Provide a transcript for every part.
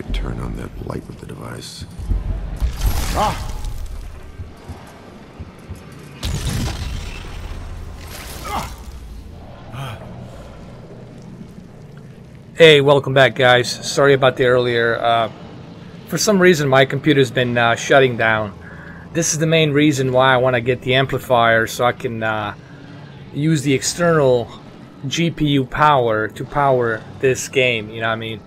could turn on that light with the device. Ah! Hey, welcome back, guys. Sorry about the earlier. For some reason, my computer's been shutting down. This is the main reason why I want to get the amplifier, so I can use the external GPU power to power this game, you know what I mean?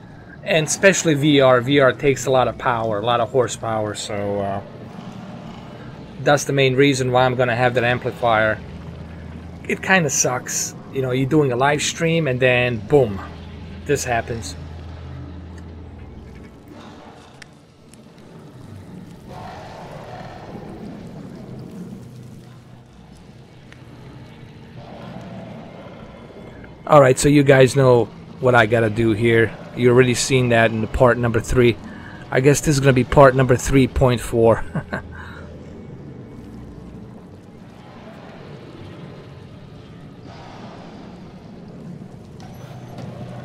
And especially VR. VR takes a lot of power, a lot of horsepower, so that's the main reason why I'm going to have that amplifier. It kind of sucks. You know, you're doing a live stream and then boom, this happens. Alright, so you guys know what I gotta do here. You've already seen that in the part number 3. I guess this is gonna be part number 3.4.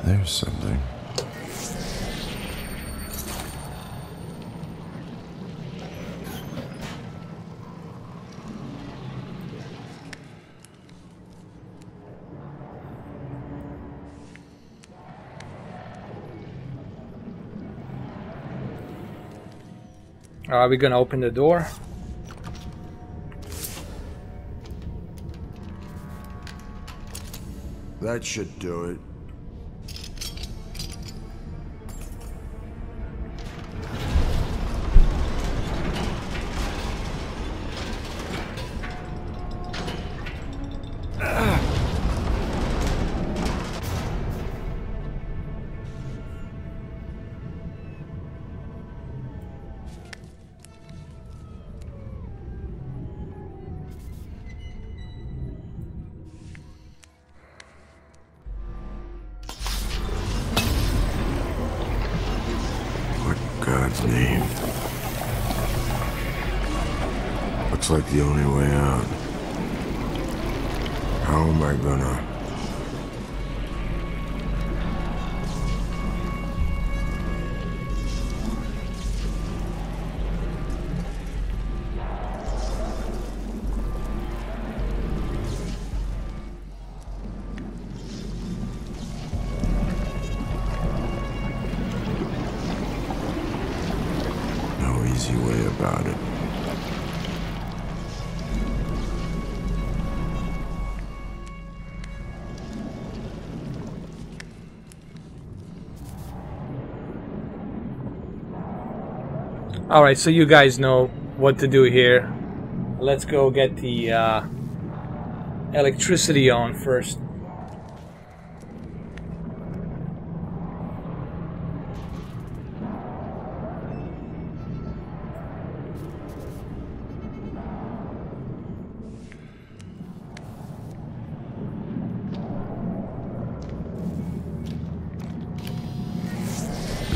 There's something. Are we gonna open the door? That should do it. God's name. Looks like the only way out. How am I gonna... Easy way about it. Alright, so you guys know what to do here. Let's go get the electricity on first.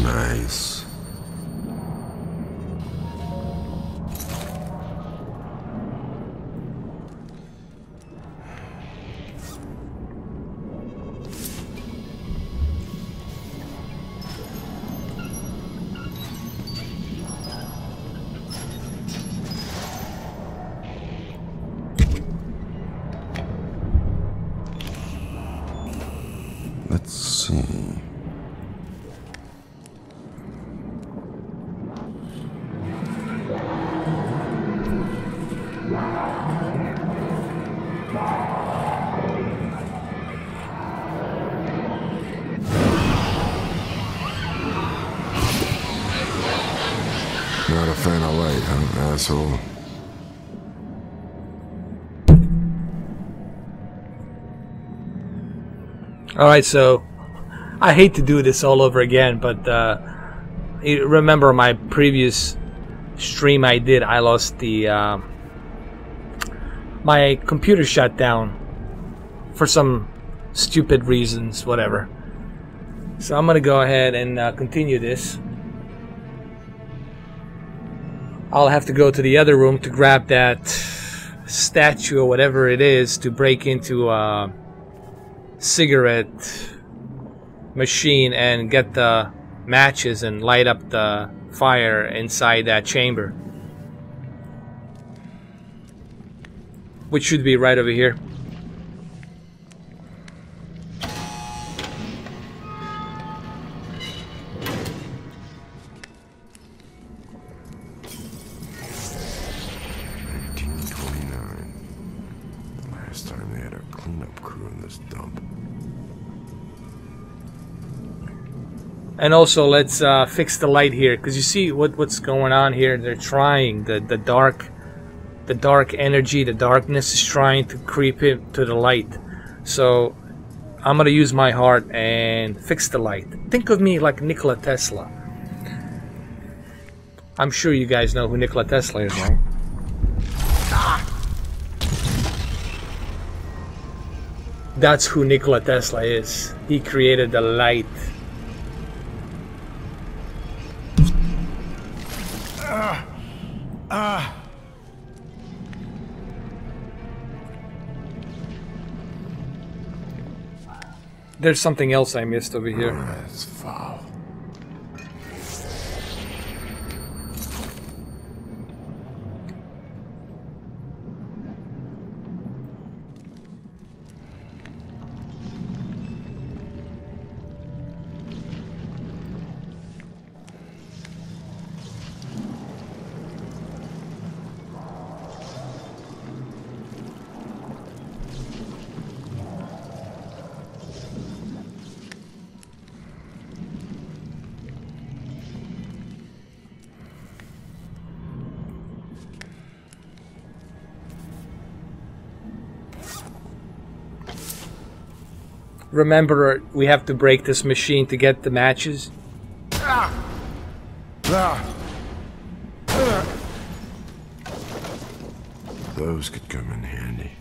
Nice. Let's see. Not a fan of light, huh, asshole? Alright, so I hate to do this all over again, but you remember my previous stream I did, I lost the my computer shut down for some stupid reasons, whatever. So I'm gonna go ahead and continue this. I'll have to go to the other room to grab that statue or whatever it is to break into cigarette machine and get the matches and light up the fire inside that chamber, which should be right over here. And also, let's fix the light here, because you see what's going on here. They're trying the dark energy, the darkness is trying to creep into the light. So I'm gonna use my heart and fix the light. Think of me like Nikola Tesla. I'm sure you guys know who Nikola Tesla is, right? That's who Nikola Tesla is. He created the light. There's something else I missed over here. That's foul. Remember, we have to break this machine to get the matches. Those could come in handy.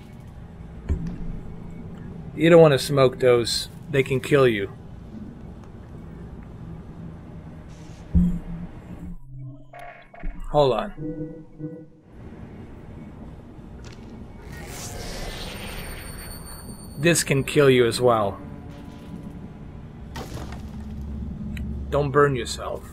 You don't want to smoke those. They can kill you. Hold on. This can kill you as well. Don't burn yourself.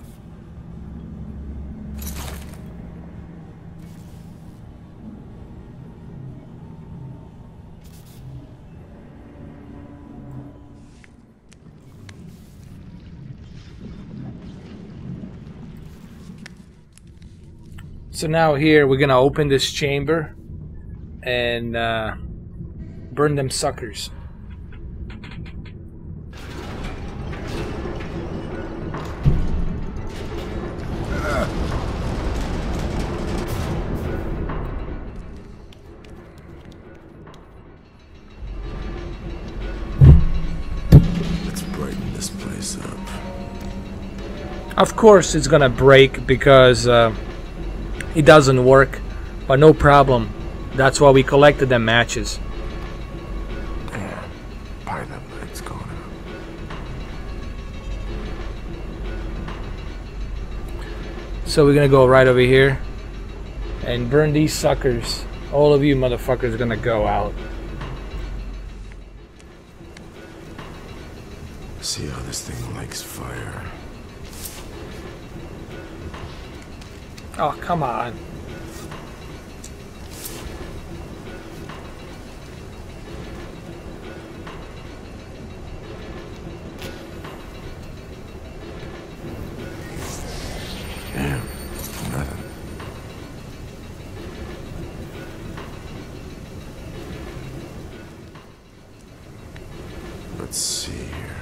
So now here we're gonna open this chamber and burn them suckers. Let's brighten this place up. Of course it's gonna break because it doesn't work, but no problem. That's why we collected them matches. Yeah, pilot light's going out. So we're gonna go right over here and burn these suckers. All of you motherfuckers are gonna go out. See how this thing likes fire. Oh, come on. Damn, nothing. Let's see here.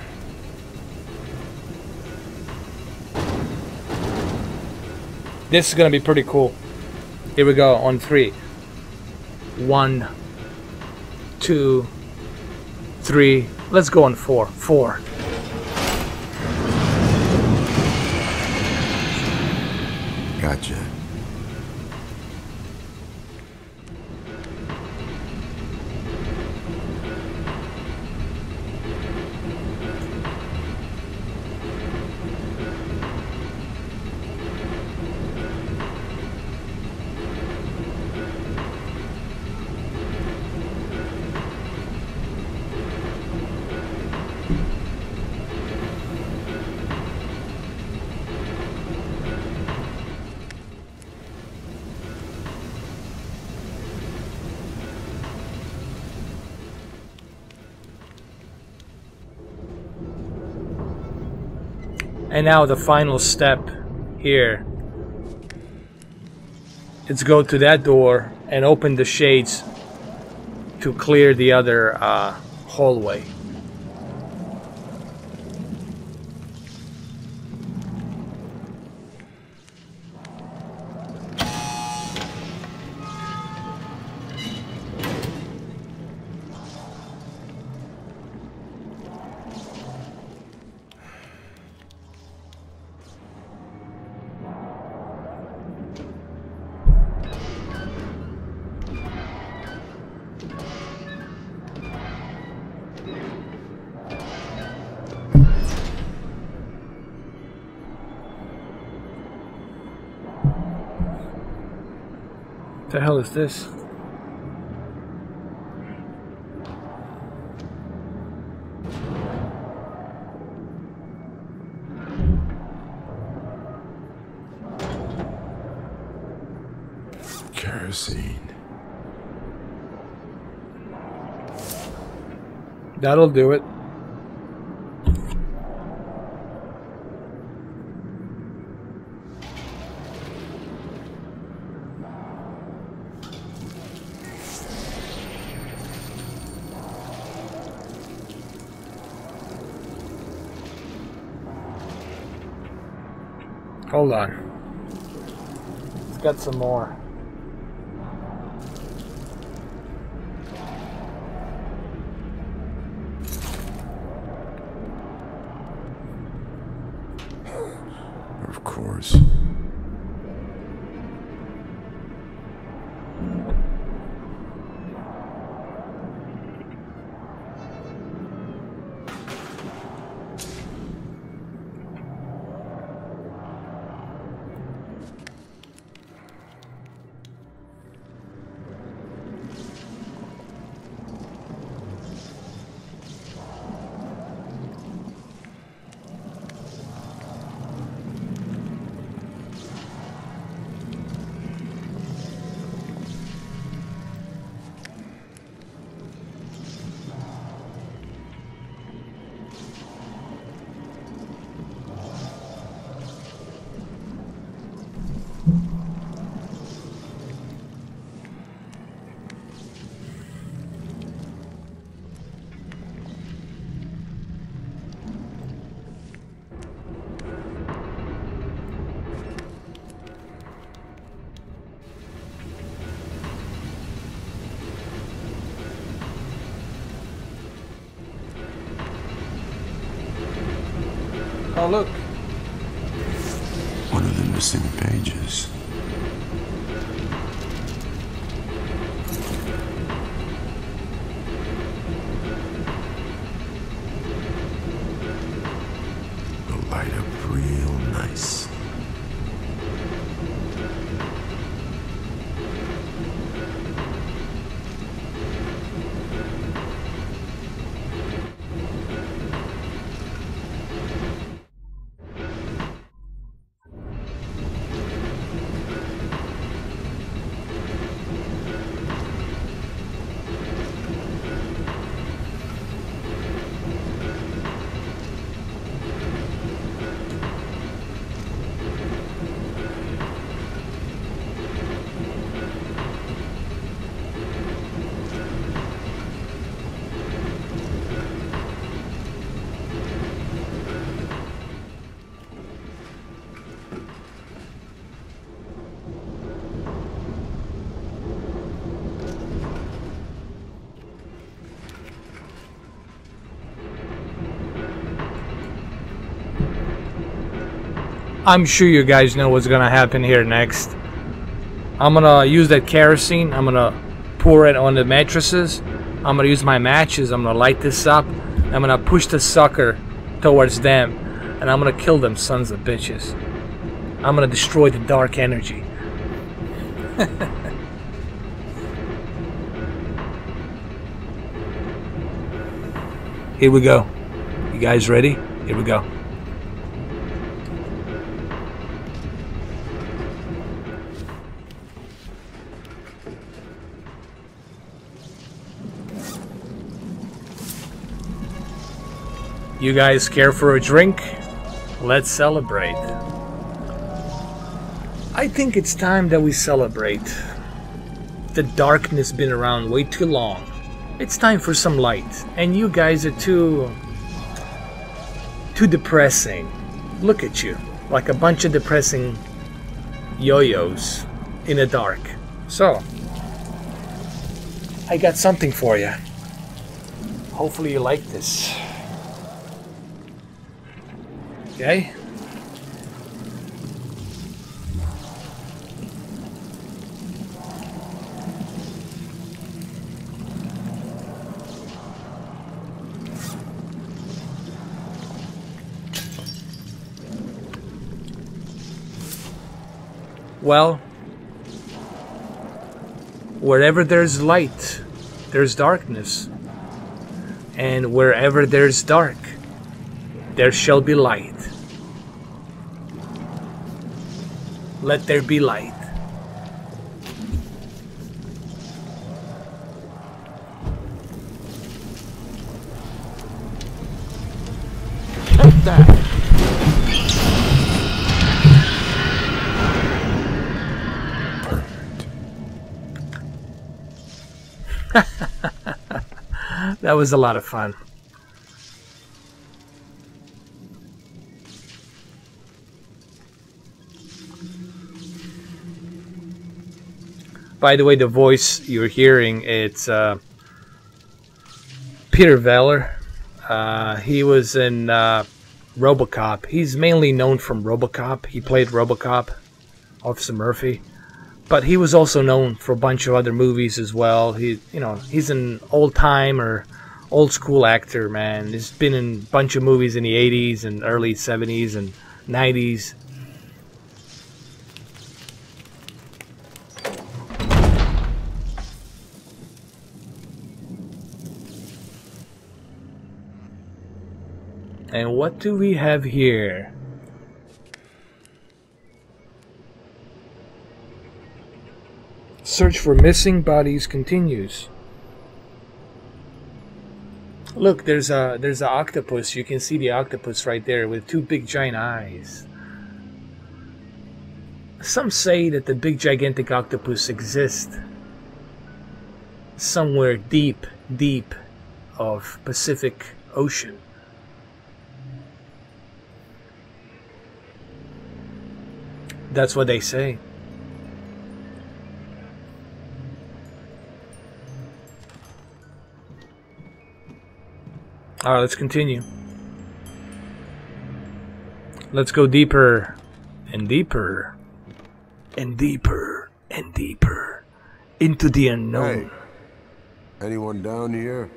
This is gonna be pretty cool. Here we go on 3. 1, 2, 3. Let's go on 4. 4. Gotcha. And now the final step here. Let's go to that door and open the shades to clear the other hallway. What the hell is this? Kerosene. That'll do it. Hold on. It's got some more. Of course. Oh, look. One of the missing pages. It'll light up real nice. I'm sure you guys know what's gonna happen here next. I'm gonna use that kerosene. I'm gonna pour it on the mattresses. I'm gonna use my matches. I'm gonna light this up. I'm gonna push the sucker towards them, and I'm gonna kill them sons of bitches. I'm gonna destroy the dark energy. Here we go. You guys ready? Here we go. You guys care for a drink? Let's celebrate. I think it's time that we celebrate. The darkness been around way too long. It's time for some light. And you guys are too depressing. Look at you. Like a bunch of depressing yo-yos in the dark. So, I got something for you. Hopefully you like this. Okay? Well, wherever there's light, there's darkness. And wherever there's dark, there shall be light. Let there be light. Take that! That was a lot of fun. By the way, the voice you're hearing, it's Peter Weller. He was in RoboCop. He's mainly known from RoboCop. He played RoboCop, Officer Murphy. But he was also known for a bunch of other movies as well. He's an old-time or old-school actor, man. He's been in a bunch of movies in the 80s and early 70s and 90s. And what do we have here? Search for missing bodies continues. Look, there's a octopus. You can see the octopus right there with two big giant eyes. Some say that the big gigantic octopus exists somewhere deep, deep of Pacific Ocean. That's what they say. Alright, let's continue. Let's go deeper and deeper and deeper and deeper into the unknown. Hey, anyone down here?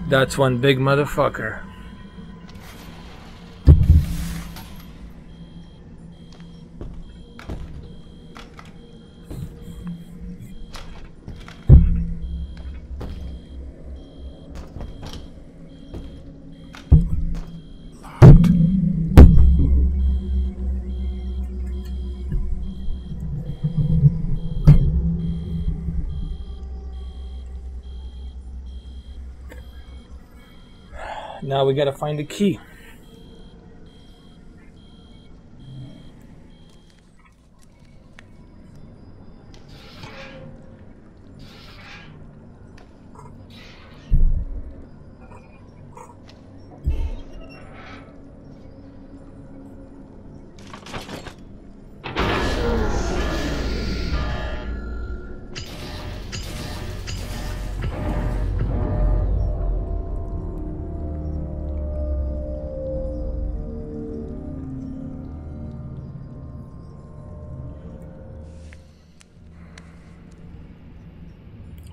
That's one big motherfucker. Now we gotta find the key.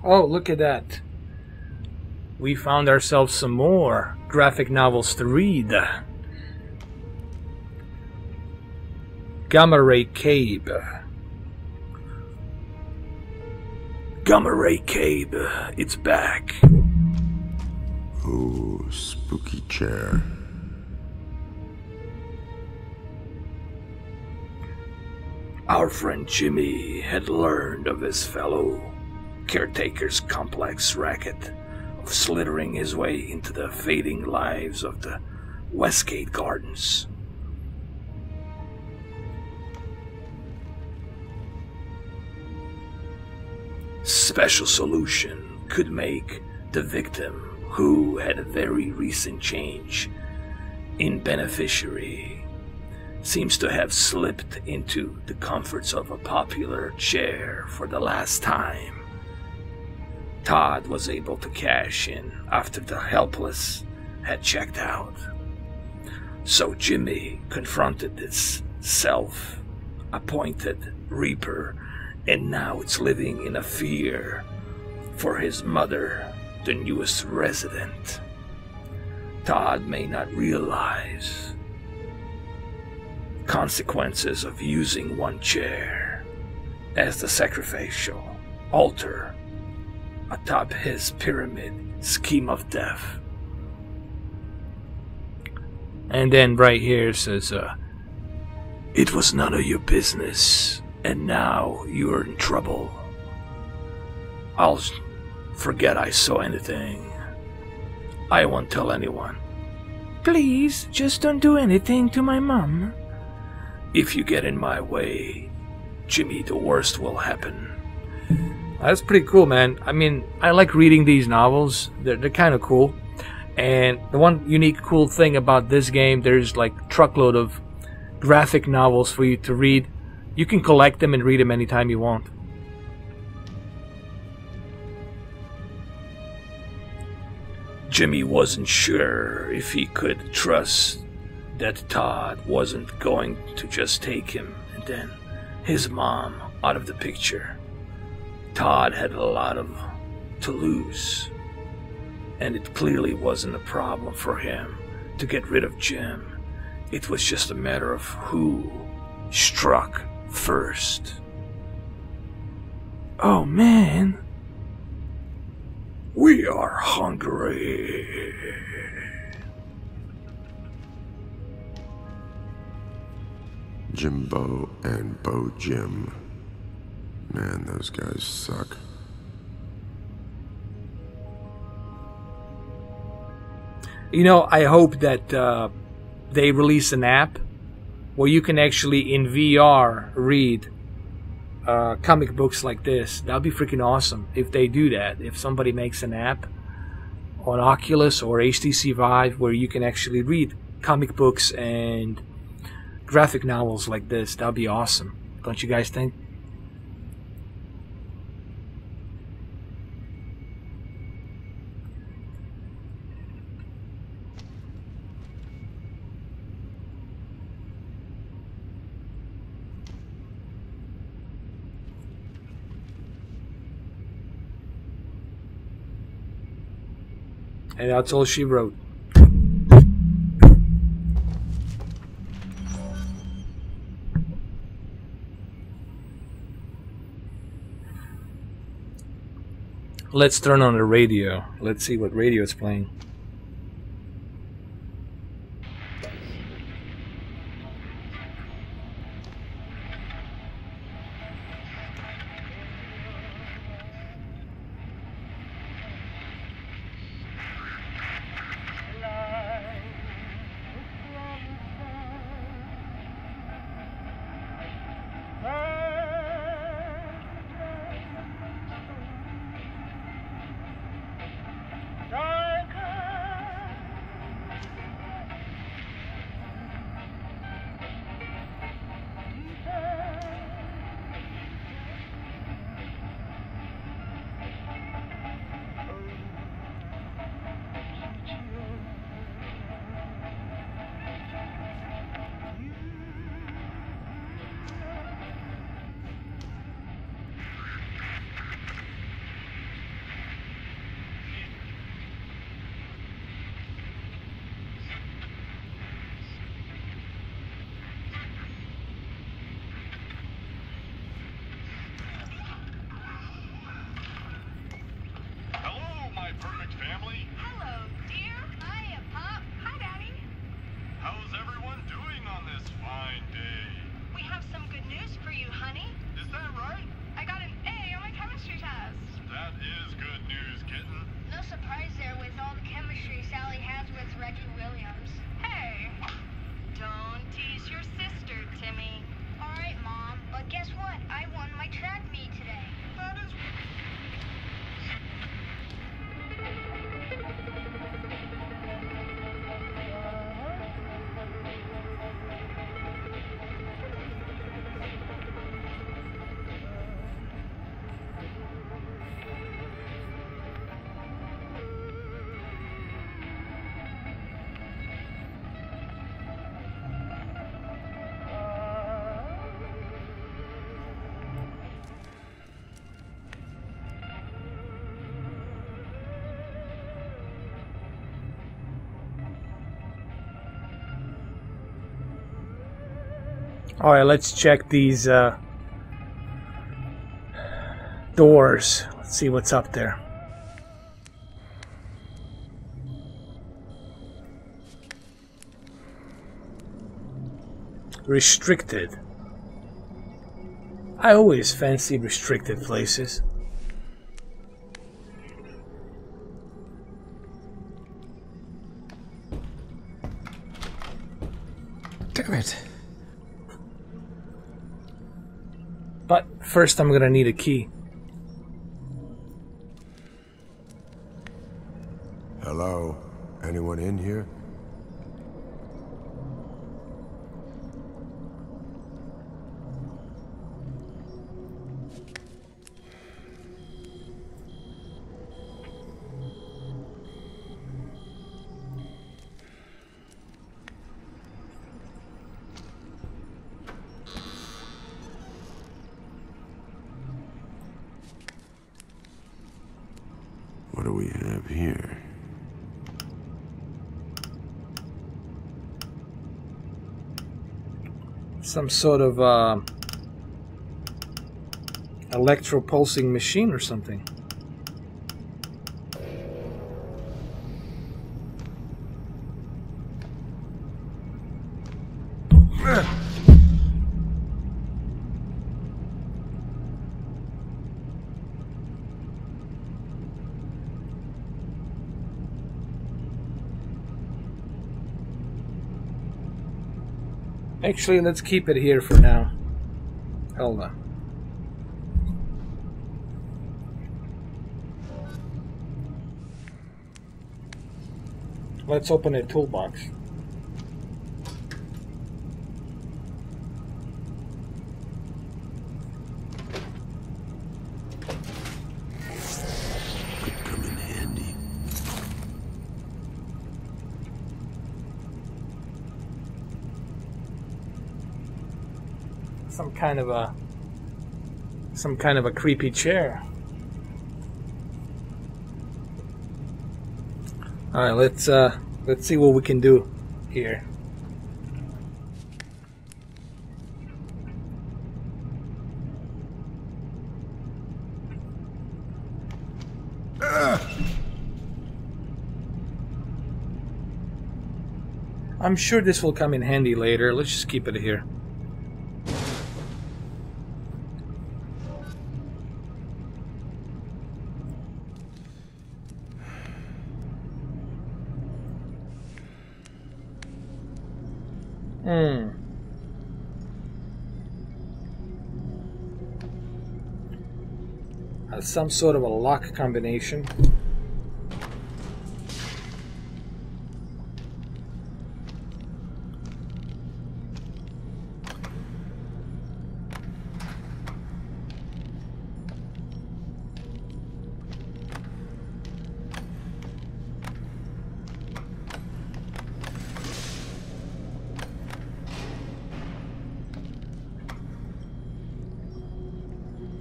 Oh, look at that. We found ourselves some more graphic novels to read. Gamma Ray Cabe. Gamma Ray Cabe, it's back. Oh, spooky chair. Our friend Jimmy had learned of his fellow caretaker's complex racket of slithering his way into the fading lives of the Westgate Gardens. Special Solution could make the victim, who had a very recent change in beneficiary, seems to have slipped into the comforts of a popular chair for the last time. Todd was able to cash in after the helpless had checked out. So Jimmy confronted this self-appointed Reaper, and now it's living in a fear for his mother, the newest resident. Todd may not realize consequences of using one chair as the sacrificial altar atop his pyramid scheme of death. And then right here it says, it was none of your business, and now you're in trouble. I'll forget I saw anything. I won't tell anyone. Please, just don't do anything to my mom. If you get in my way, Jimmy, the worst will happen. That's pretty cool, man. I mean, I like reading these novels. They're kind of cool. And the one unique cool thing about this game, there's like a truckload of graphic novels for you to read. You can collect them and read them anytime you want. Jimmy wasn't sure if he could trust that Todd wasn't going to just take him and then his mom out of the picture. Todd had a lot to lose, and it clearly wasn't a problem for him to get rid of Jim. It was just a matter of who struck first. Oh man, we are hungry. Jimbo and Bo Jim. Man, those guys suck. You know, I hope that they release an app where you can actually in VR read comic books like this. That'd be freaking awesome if they do that. If somebody makes an app on Oculus or HTC Vive where you can actually read comic books and graphic novels like this, that'd be awesome. Don't you guys think? And that's all she wrote. Let's turn on the radio. Let's see what radio is playing. Alright, let's check these doors. Let's see what's up there. Restricted. I always fancy restricted places. Damn it. But first I'm gonna need a key. Hello? Anyone in here? What do we have here? Some sort of electro-pulsing machine or something. Actually, let's keep it here for now. Hold on. Let's open a toolbox. Could come in handy. Some kind of a creepy chair. All right, let's see what we can do here. I'm sure this will come in handy later. Let's just keep it here. Some sort of a lock combination.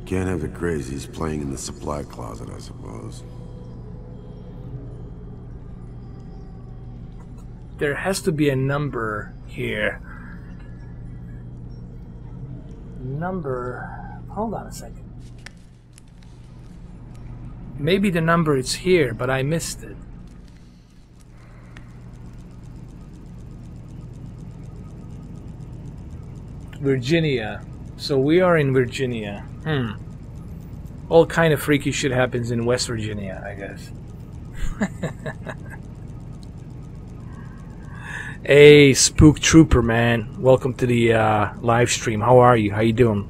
Can't have the crazies playing in the supply closet, I suppose. There has to be a number here. Number... Hold on a second. Maybe the number is here, but I missed it. Virginia. So we are in Virginia. All kind of freaky shit happens in West Virginia, I guess. Hey, Spook Trooper, man. Welcome to the live stream. How are you? How you doing?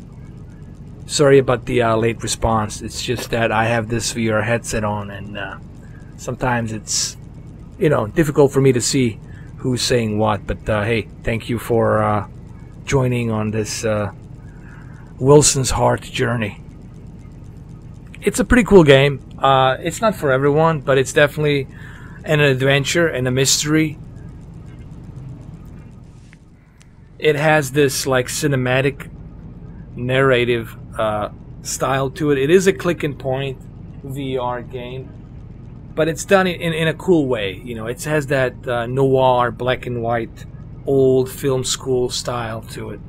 Sorry about the late response. It's just that I have this VR headset on, and sometimes it's, you know, difficult for me to see who's saying what. But hey, thank you for joining on this Wilson's Heart journey. It's a pretty cool game. It's not for everyone, but it's definitely an adventure and a mystery. It has this like cinematic narrative style to it. It is a click and point VR game, but it's done in a cool way. You know, it has that noir, black and white, old film school style to it.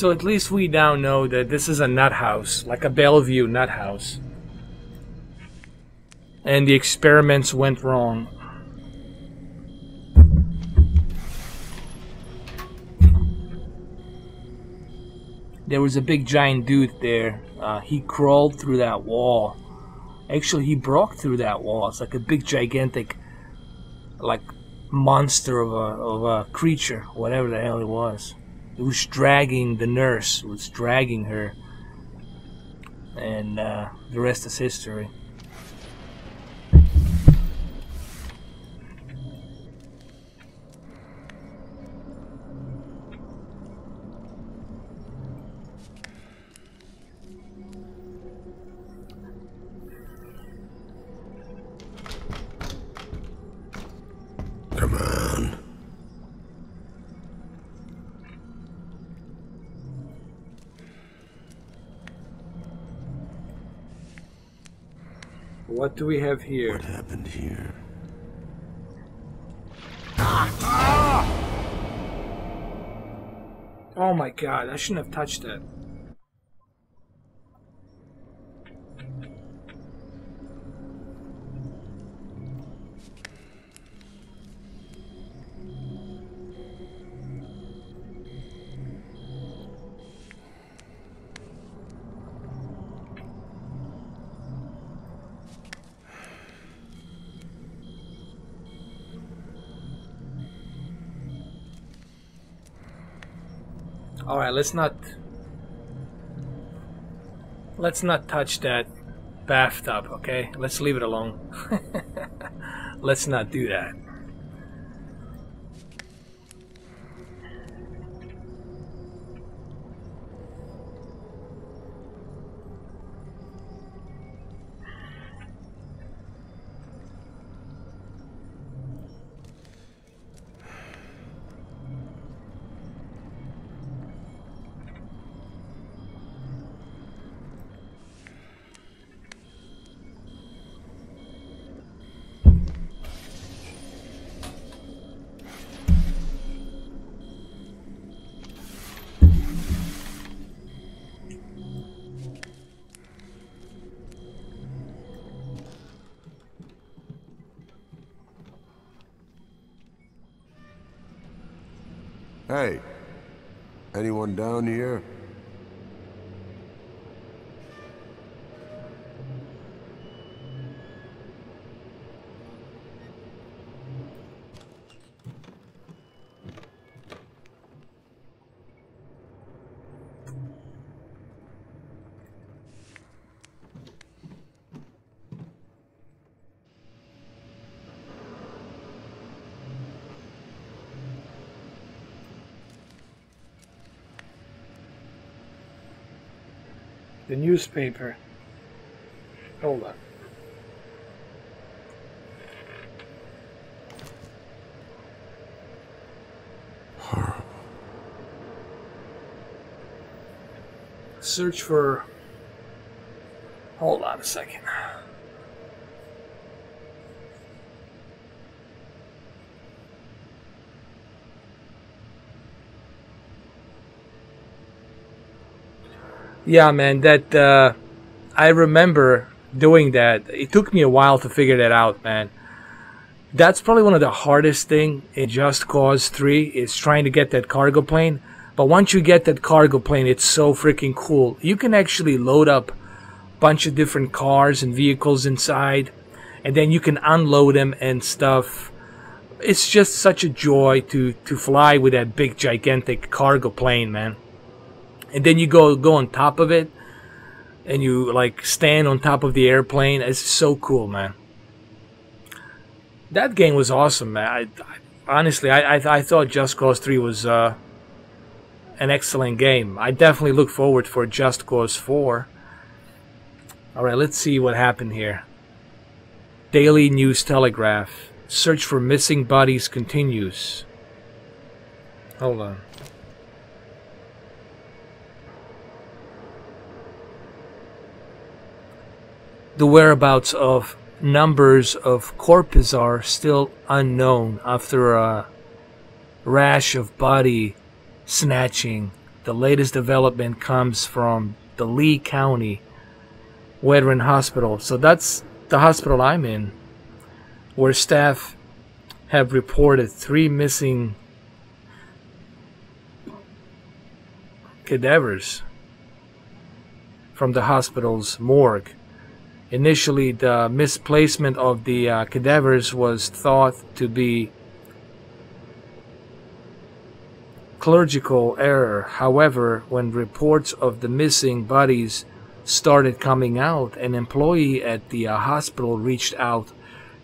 So at least we now know that this is a nut house, like a Bellevue nut house. And the experiments went wrong. There was a big giant dude there. He crawled through that wall. Actually, he broke through that wall. It's like a big gigantic, like, monster of a creature, whatever the hell it was. It was dragging the nurse. It was dragging her. And the rest is history. Come on. What do we have here? What happened here? Oh my god, I shouldn't have touched that. Alright, let's not touch that bathtub, okay? Let's leave it alone. Let's not do that. Hey, anyone down here? The newspaper. Hold on. Horrible. Search for... Hold on a second. Yeah, man, that I remember doing that. It took me a while to figure that out, man. That's probably one of the hardest thing in Just Cause 3 is trying to get that cargo plane. But once you get that cargo plane, it's so freaking cool. You can actually load up a bunch of different cars and vehicles inside, and then you can unload them and stuff. It's just such a joy to fly with that big gigantic cargo plane, man. And then you go on top of it, and you like stand on top of the airplane. It's so cool, man. That game was awesome, man. Honestly, I thought Just Cause 3 was an excellent game. I definitely look forward for Just Cause 4. Alright, let's see what happened here. Daily News Telegraph. Search for missing bodies continues. Hold on. The whereabouts of numbers of corpses are still unknown after a rash of body snatching The latest development comes from the Lee County Veteran Hospital. So that's the hospital I'm in, where staff have reported 3 missing cadavers from the hospital's morgue. Initially, the misplacement of the cadavers was thought to be clerical error. However, when reports of the missing bodies started coming out, an employee at the hospital reached out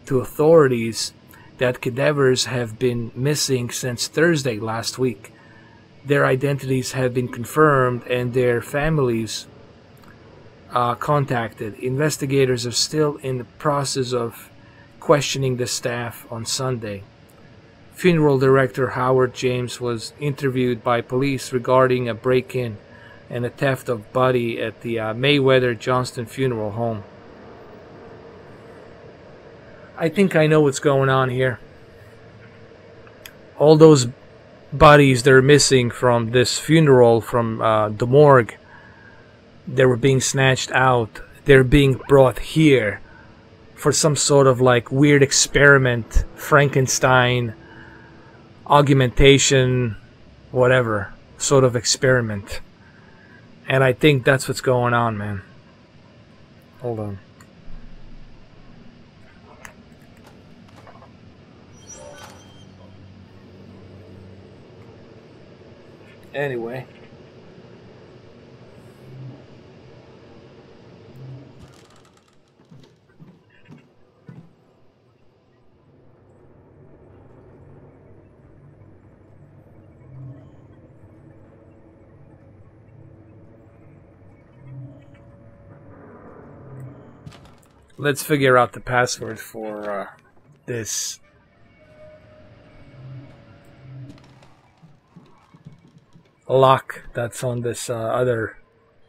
to authorities that cadavers have been missing since Thursday last week. Their identities have been confirmed and their families contacted. Investigators are still in the process of questioning the staff on Sunday. Funeral director Howard James was interviewed by police regarding a break-in and a theft of body at the Mayweather Johnston Funeral Home. I think I know what's going on here. All those bodies that are missing from this funeral, from the morgue, they were being snatched out. They're being brought here for some sort of like weird experiment, Frankenstein, augmentation, whatever sort of experiment. And I think that's what's going on, man. Hold on. Anyway. Let's figure out the password for this. Lock that's on this other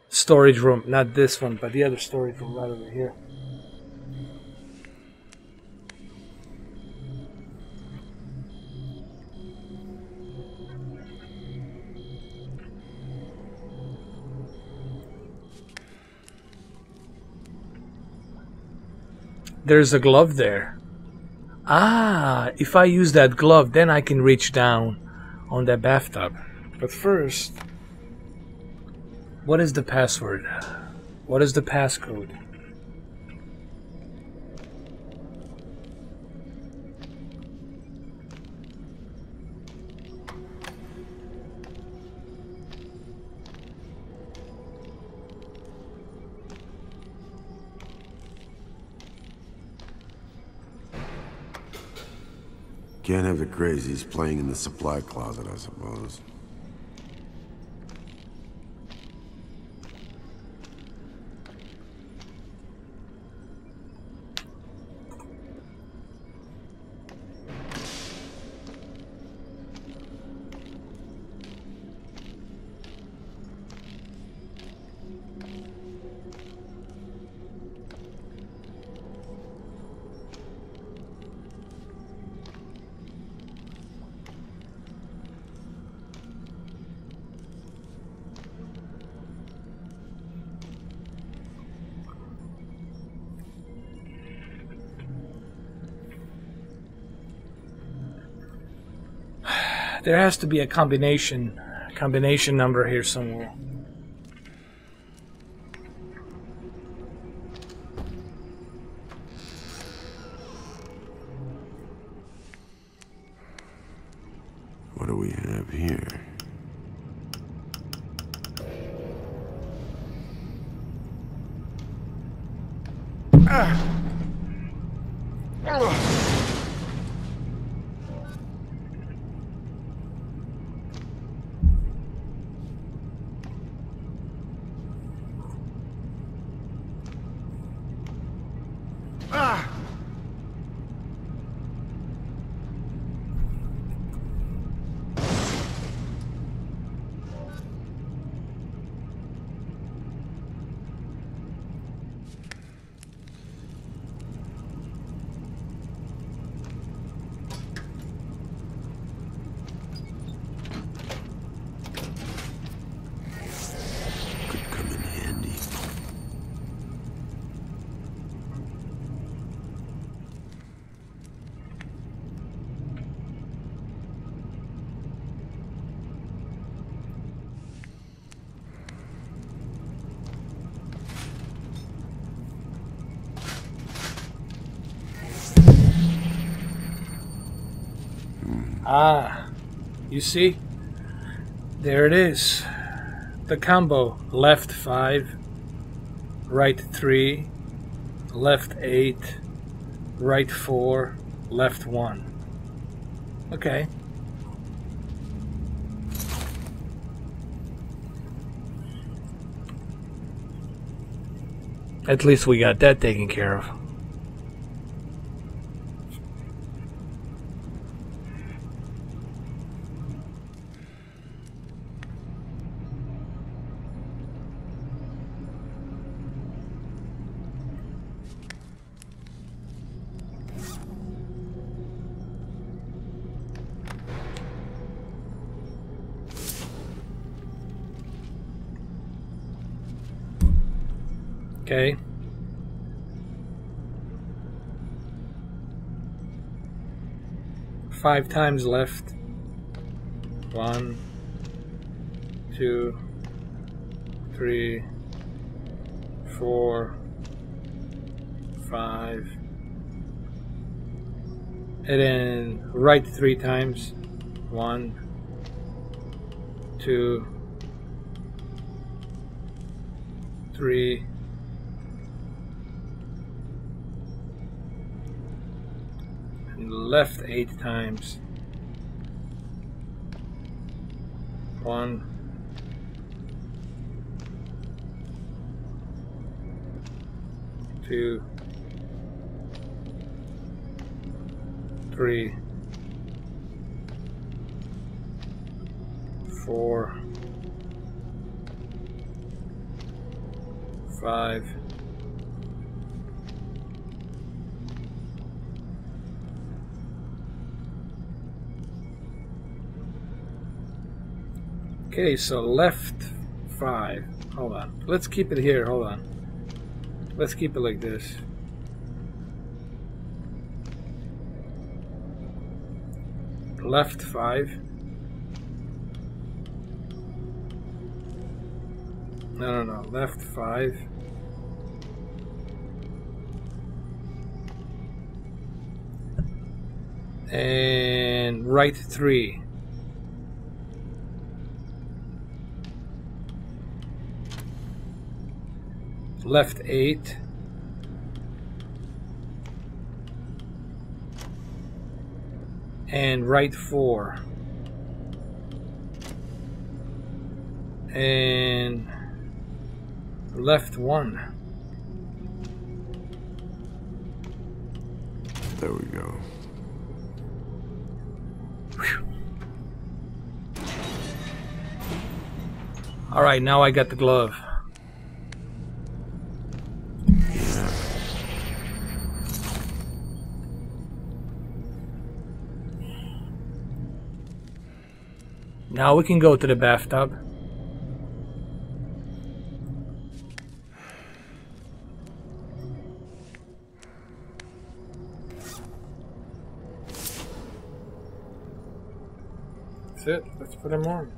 storage room. Not this one, but the other storage room right over here. There's a glove there. Ah, if I use that glove, then I can reach down on that bathtub. But first, what is the password? What is the passcode? Can't have the crazies playing in the supply closet, I suppose. There has to be a combination number here somewhere. What do we have here? Ah, you see? There it is. The combo. Left 5, right 3, left 8, right 4, left 1. Okay. At least we got that taken care of. Okay. Five times left. 1, 2, 3, 4, 5. And then right 3 times. 1, 2, 3. Left 8 times. 1, 2, 3, 4, 5. Okay, so left 5. Hold on. Let's keep it here. Hold on. Let's keep it like this. Left 5. No. Left 5. And right 3. Left 8. And right 4. And left 1. There we go. Whew. All right, now I got the glove. Now we can go to the bathtub. That's it. Let's put him on.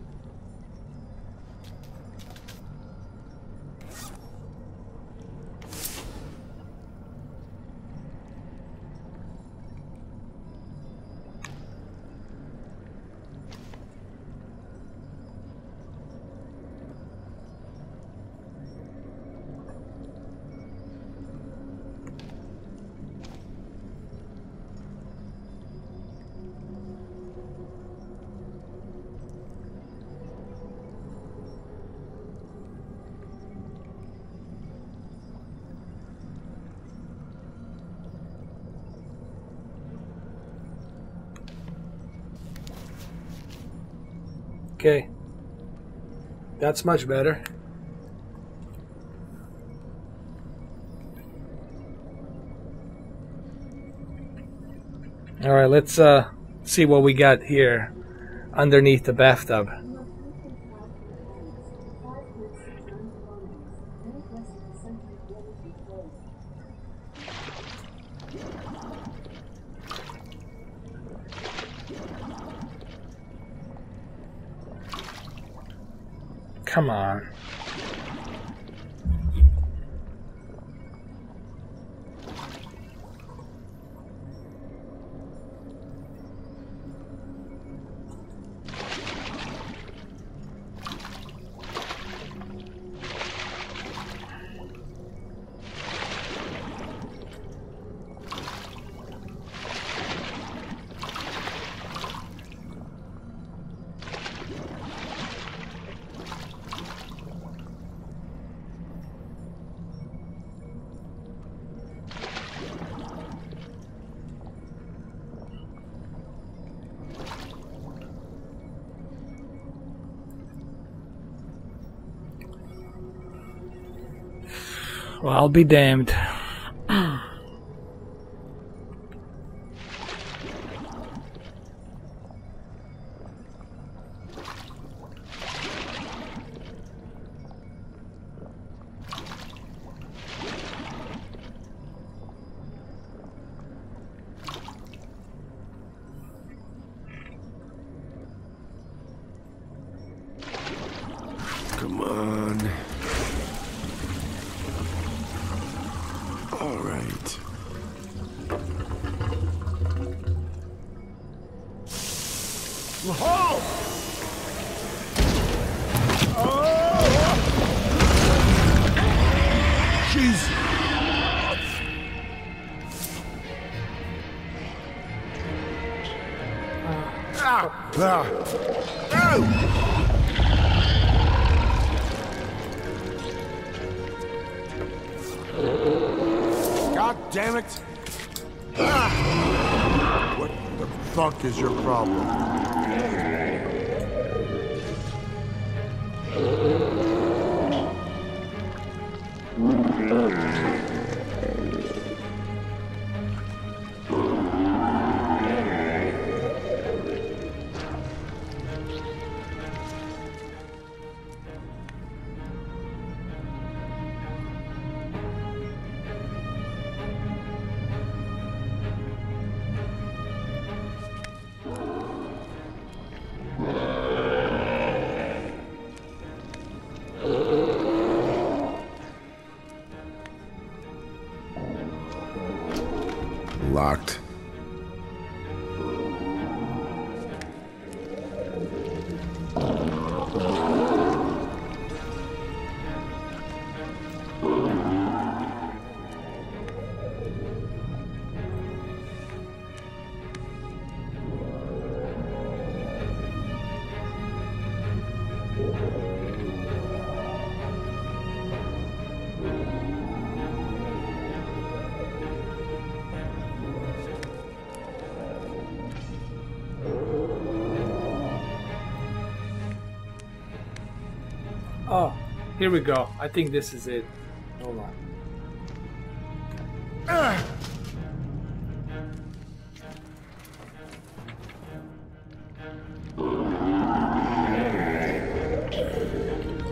Okay, that's much better. All right, let's see what we got here underneath the bathtub. Come on. Well, I'll be damned. Come on. All right. Halt! Jeez. God damn it! What the fuck is your problem? Locked. Oh, here we go. I think this is it. Hold on.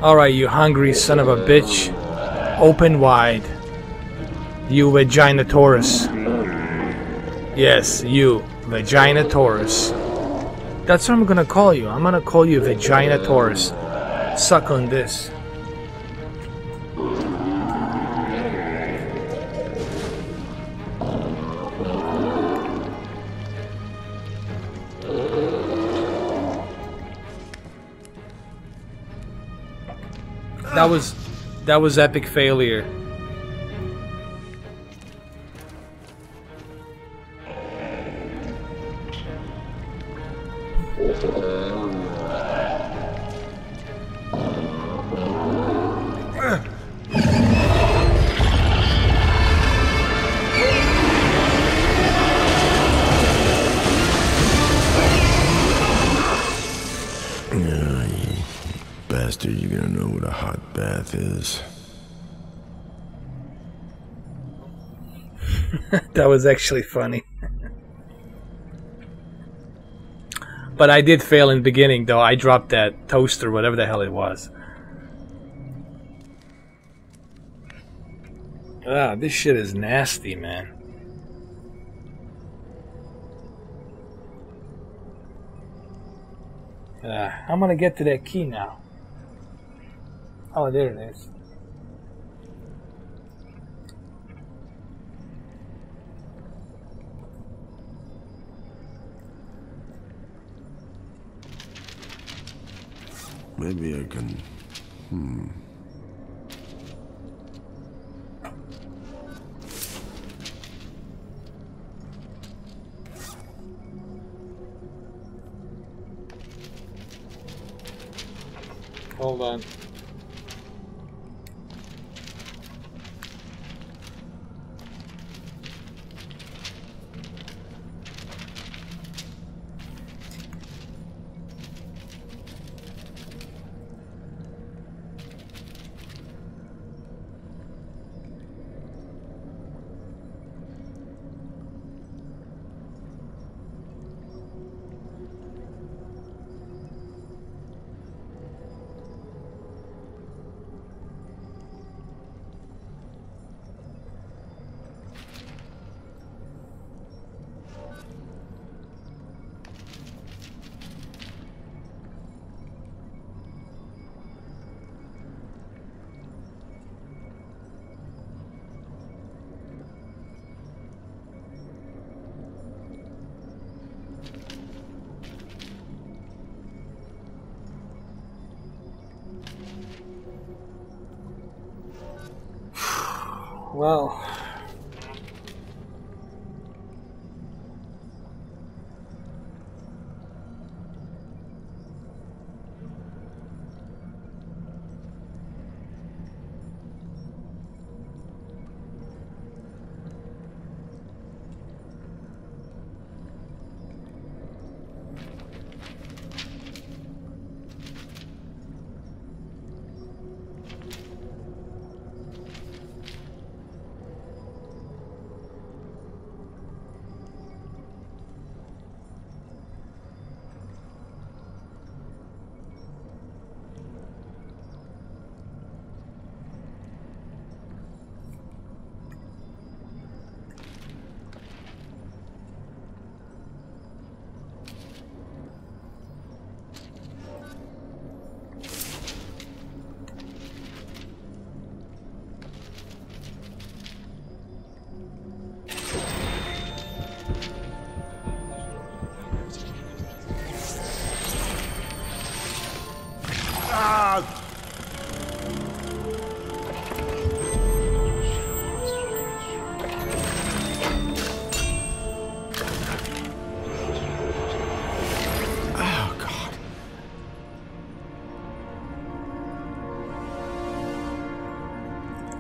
Alright, you hungry son of a bitch. Open wide. You vagina Taurus. Yes, you vagina Taurus. That's what I'm gonna call you. I'm gonna call you vagina Taurus. Suck on this. That was epic failure. Bastard, you're gonna know what a hot bath is. That was actually funny. But I did fail in the beginning, though. I dropped that toaster, whatever the hell it was. Ah, this shit is nasty, man. I'm gonna get to that key now. Oh, there it is. Maybe I can... Hold on. Well.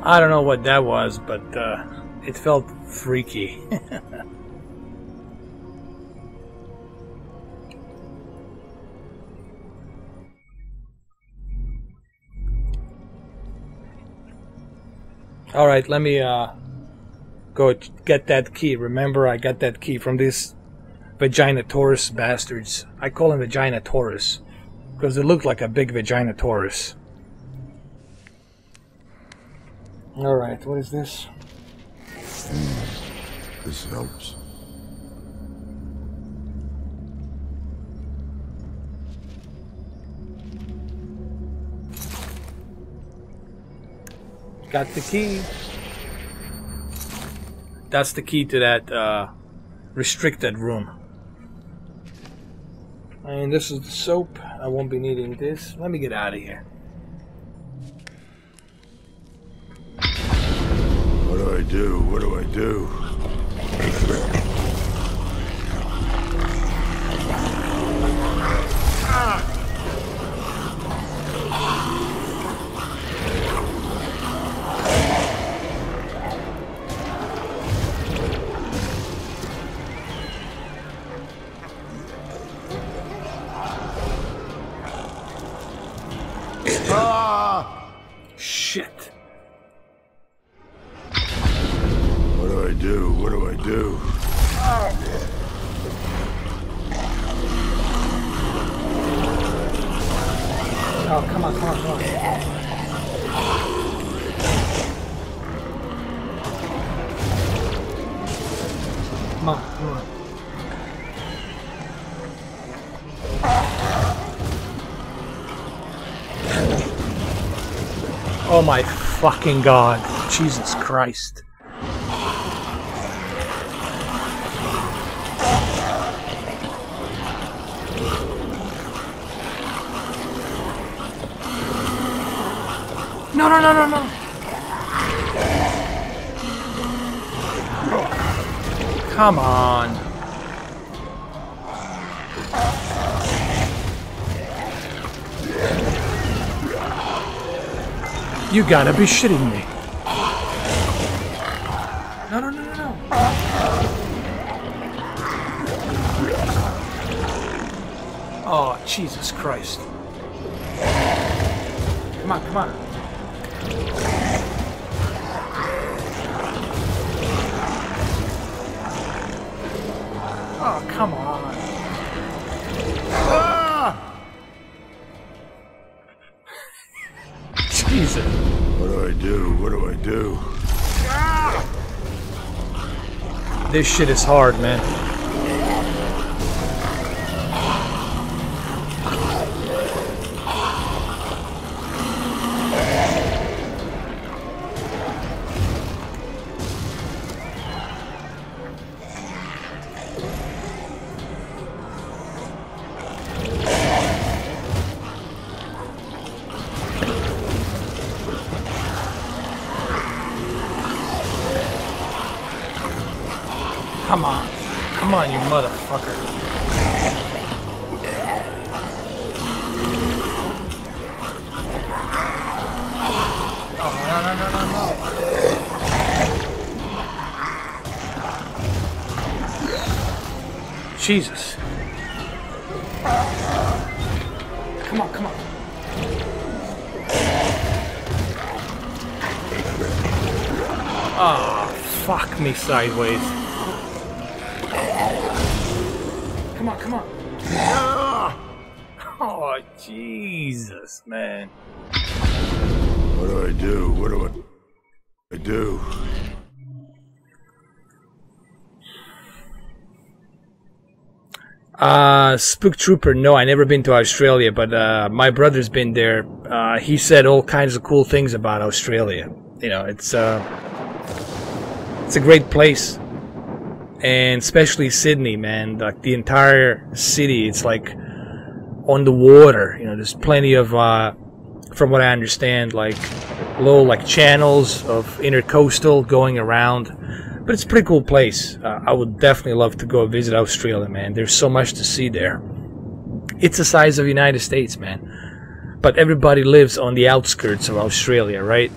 I don't know what that was, but it felt freaky. Alright, let me go get that key. Remember, I got that key from these Vagina-Taurus bastards. I call them Vagina-Taurus because they look like a big Vagina-Taurus. Alright, what is this? This helps. Got the key. That's the key to that restricted room. And this is the soap. I won't be needing this. Let me get out of here. What do I do? What do I do? Shit. What do I do? What do I do? Oh, come on, come on, come on. Come on, come on. Oh my fucking god. Jesus Christ. No, no, no, no, no. Come on. You gotta be shitting me. No, no, no, no, no. Oh, Jesus Christ. Come on, come on. Oh, come on. Ah! Jesus. What do I do? What do I do? This shit is hard, man. Come on. Come on, you motherfucker. Oh, no. Jesus. Come on, come on. Oh, fuck me sideways. Come on, come on. Oh, Jesus, man. What do I do? What do I do? Spook Trooper, no, I never been to Australia, but my brother's been there. He said all kinds of cool things about Australia. You know, it's a great place, and especially Sydney, man. Like the entire city, it's like on the water. You know, there's plenty of, from what I understand, like little like channels of intercoastal going around. But it's a pretty cool place. I would definitely love to go visit Australia, man. There's so much to see there. It's the size of the United States, man. But everybody lives on the outskirts of Australia, right?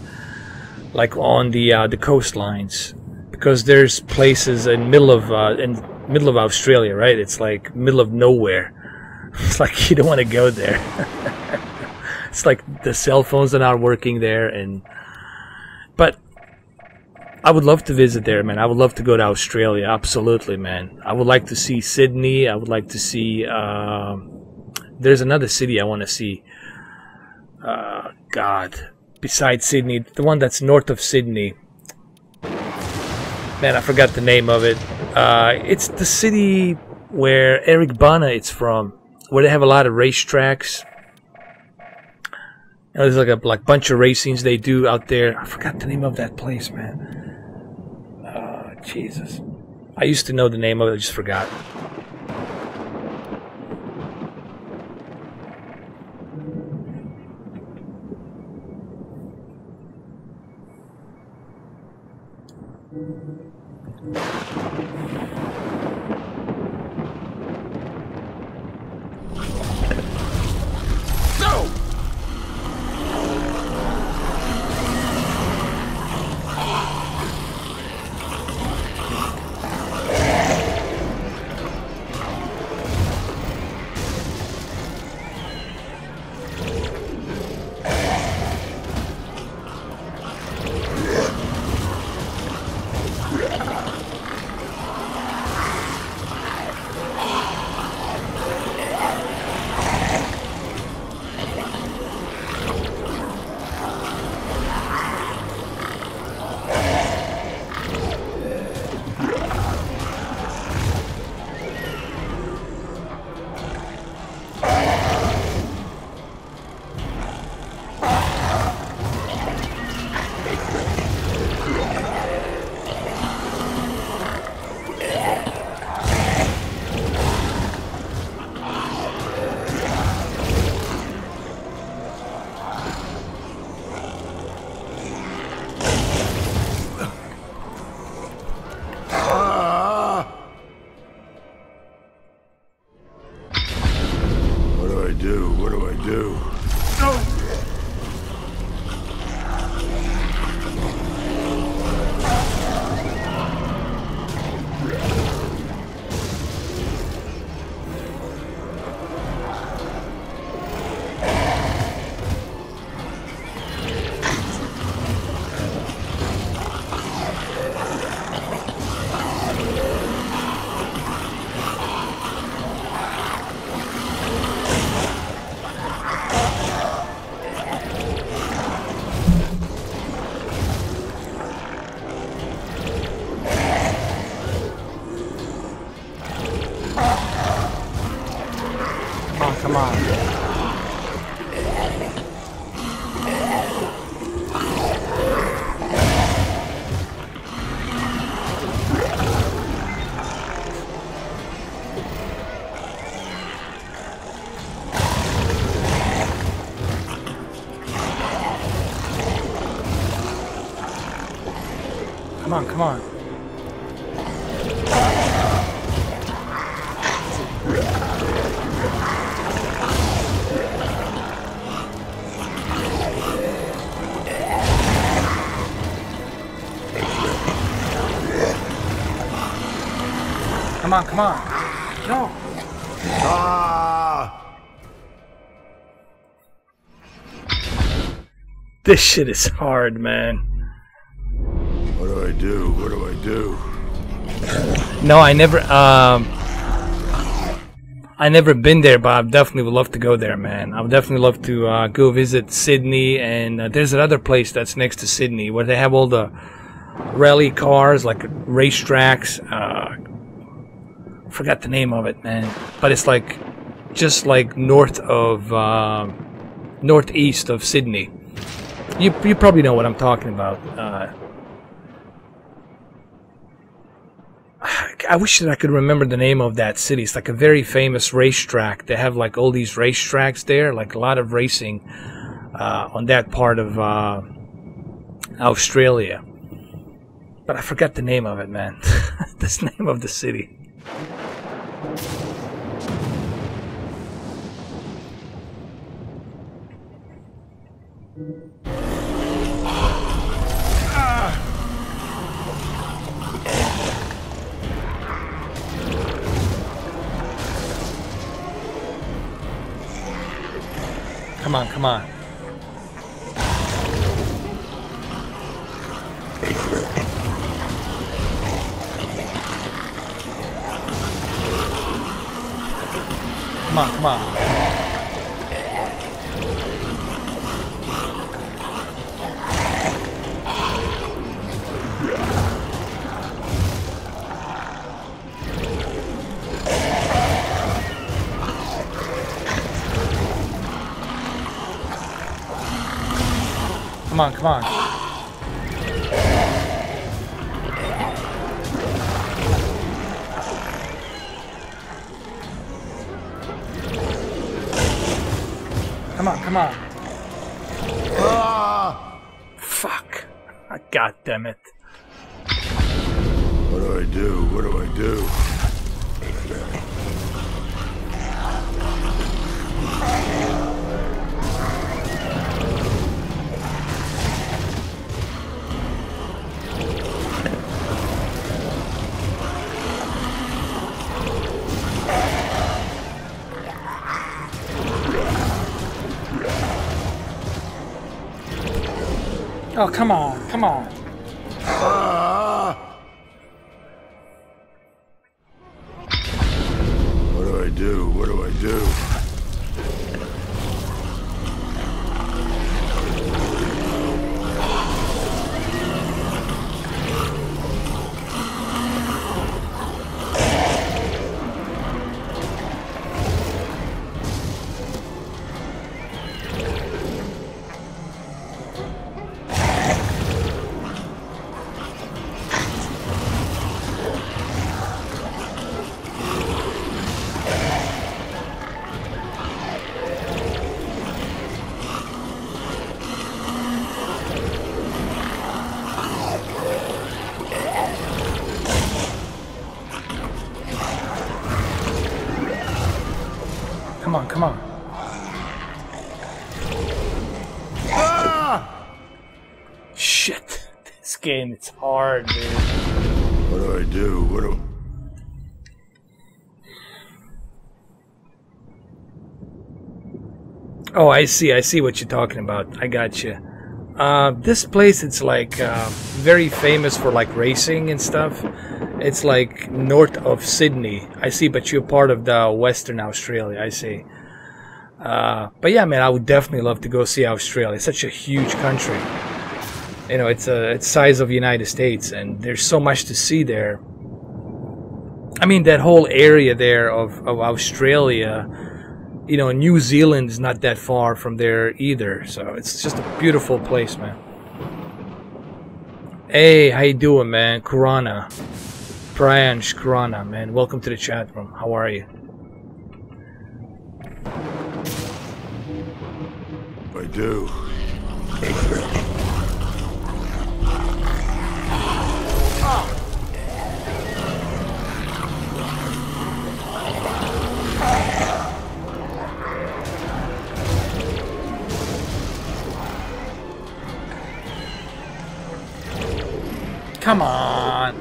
Like on the coastlines, because there's places in middle of Australia, right? It's like middle of nowhere. It's like you don't want to go there. It's like the cell phones are not working there, but I would love to visit there, man. I would love to go to Australia, absolutely, man. I would like to see Sydney. I would like to see. There's another city I want to see. God, besides Sydney, the one that's north of Sydney. Man, I forgot the name of it. It's the city where Eric Bana is from, where they have a lot of racetracks. You know, there's like a bunch of racings they do out there. I forgot the name of that place, man. Jesus. I used to know the name of it, I just forgot. Come on. Come on, come on. Come on, come on. No. Ah! This shit is hard, man. What do I do? What do I do? No, I never been there, but I definitely would love to go there, man. I would definitely love to go visit Sydney, and there's another place that's next to Sydney where they have all the rally cars, like racetracks. Forgot the name of it, man. But it's like just like northeast of Sydney. You probably know what I'm talking about. I wish that I could remember the name of that city. It's like a very famous racetrack. They have like all these racetracks there, like a lot of racing on that part of Australia. But I forgot the name of it, man. This name of the city. Come on, come on. Come on, come on. Come on, come on. Come on, come on. Ah! Fuck. God damn it. What do I do? What do I do? Oh, come on, come on. Ah! What do I do? What do I do? Come on, come on. Ah! Shit. This game, it's hard, dude. What do I do? What do... Oh, I see what you're talking about. I got you. This place, it's like very famous for like racing and stuff. It's like north of Sydney. I see, but you're part of the Western Australia. I see. But yeah, man, I would definitely love to go see Australia. It's such a huge country. You know, it's size of the United States, and there's so much to see there. I mean, that whole area there of Australia. You know, New Zealand is not that far from there either, so it's just a beautiful place, man. Hey, how you doing, man? Kurana. Priyansh Kurana, man. Welcome to the chat room. How are you? I do. Come on.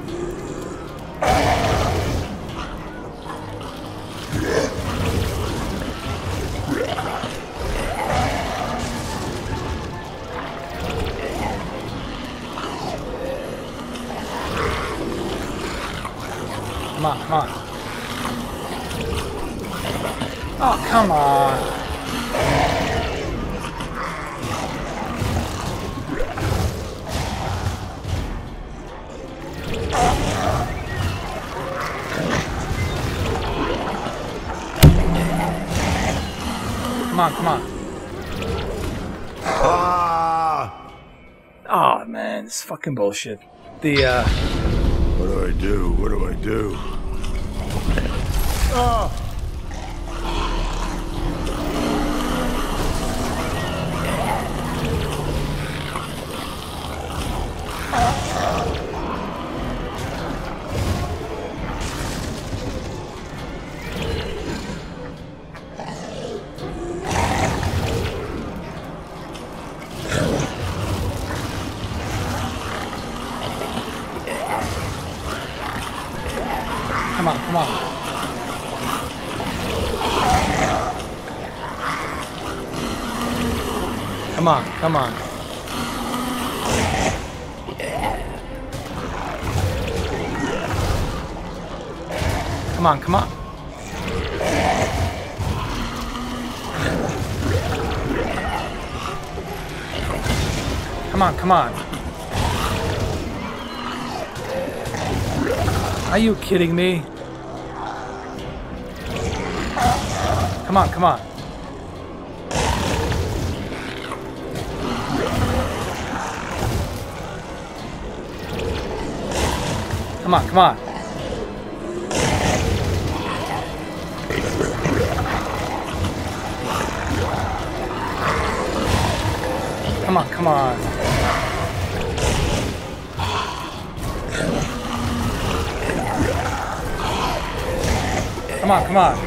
come on, come on. Oh, come on. Come on, come on. Oh man, this is fucking bullshit. The What do I do? What do I do? come on, come on. Come on, come on. Come on, come on. Come on, come on. Are you kidding me? Come on, come on. Come on, come on. Come on, come on. Come on, come on.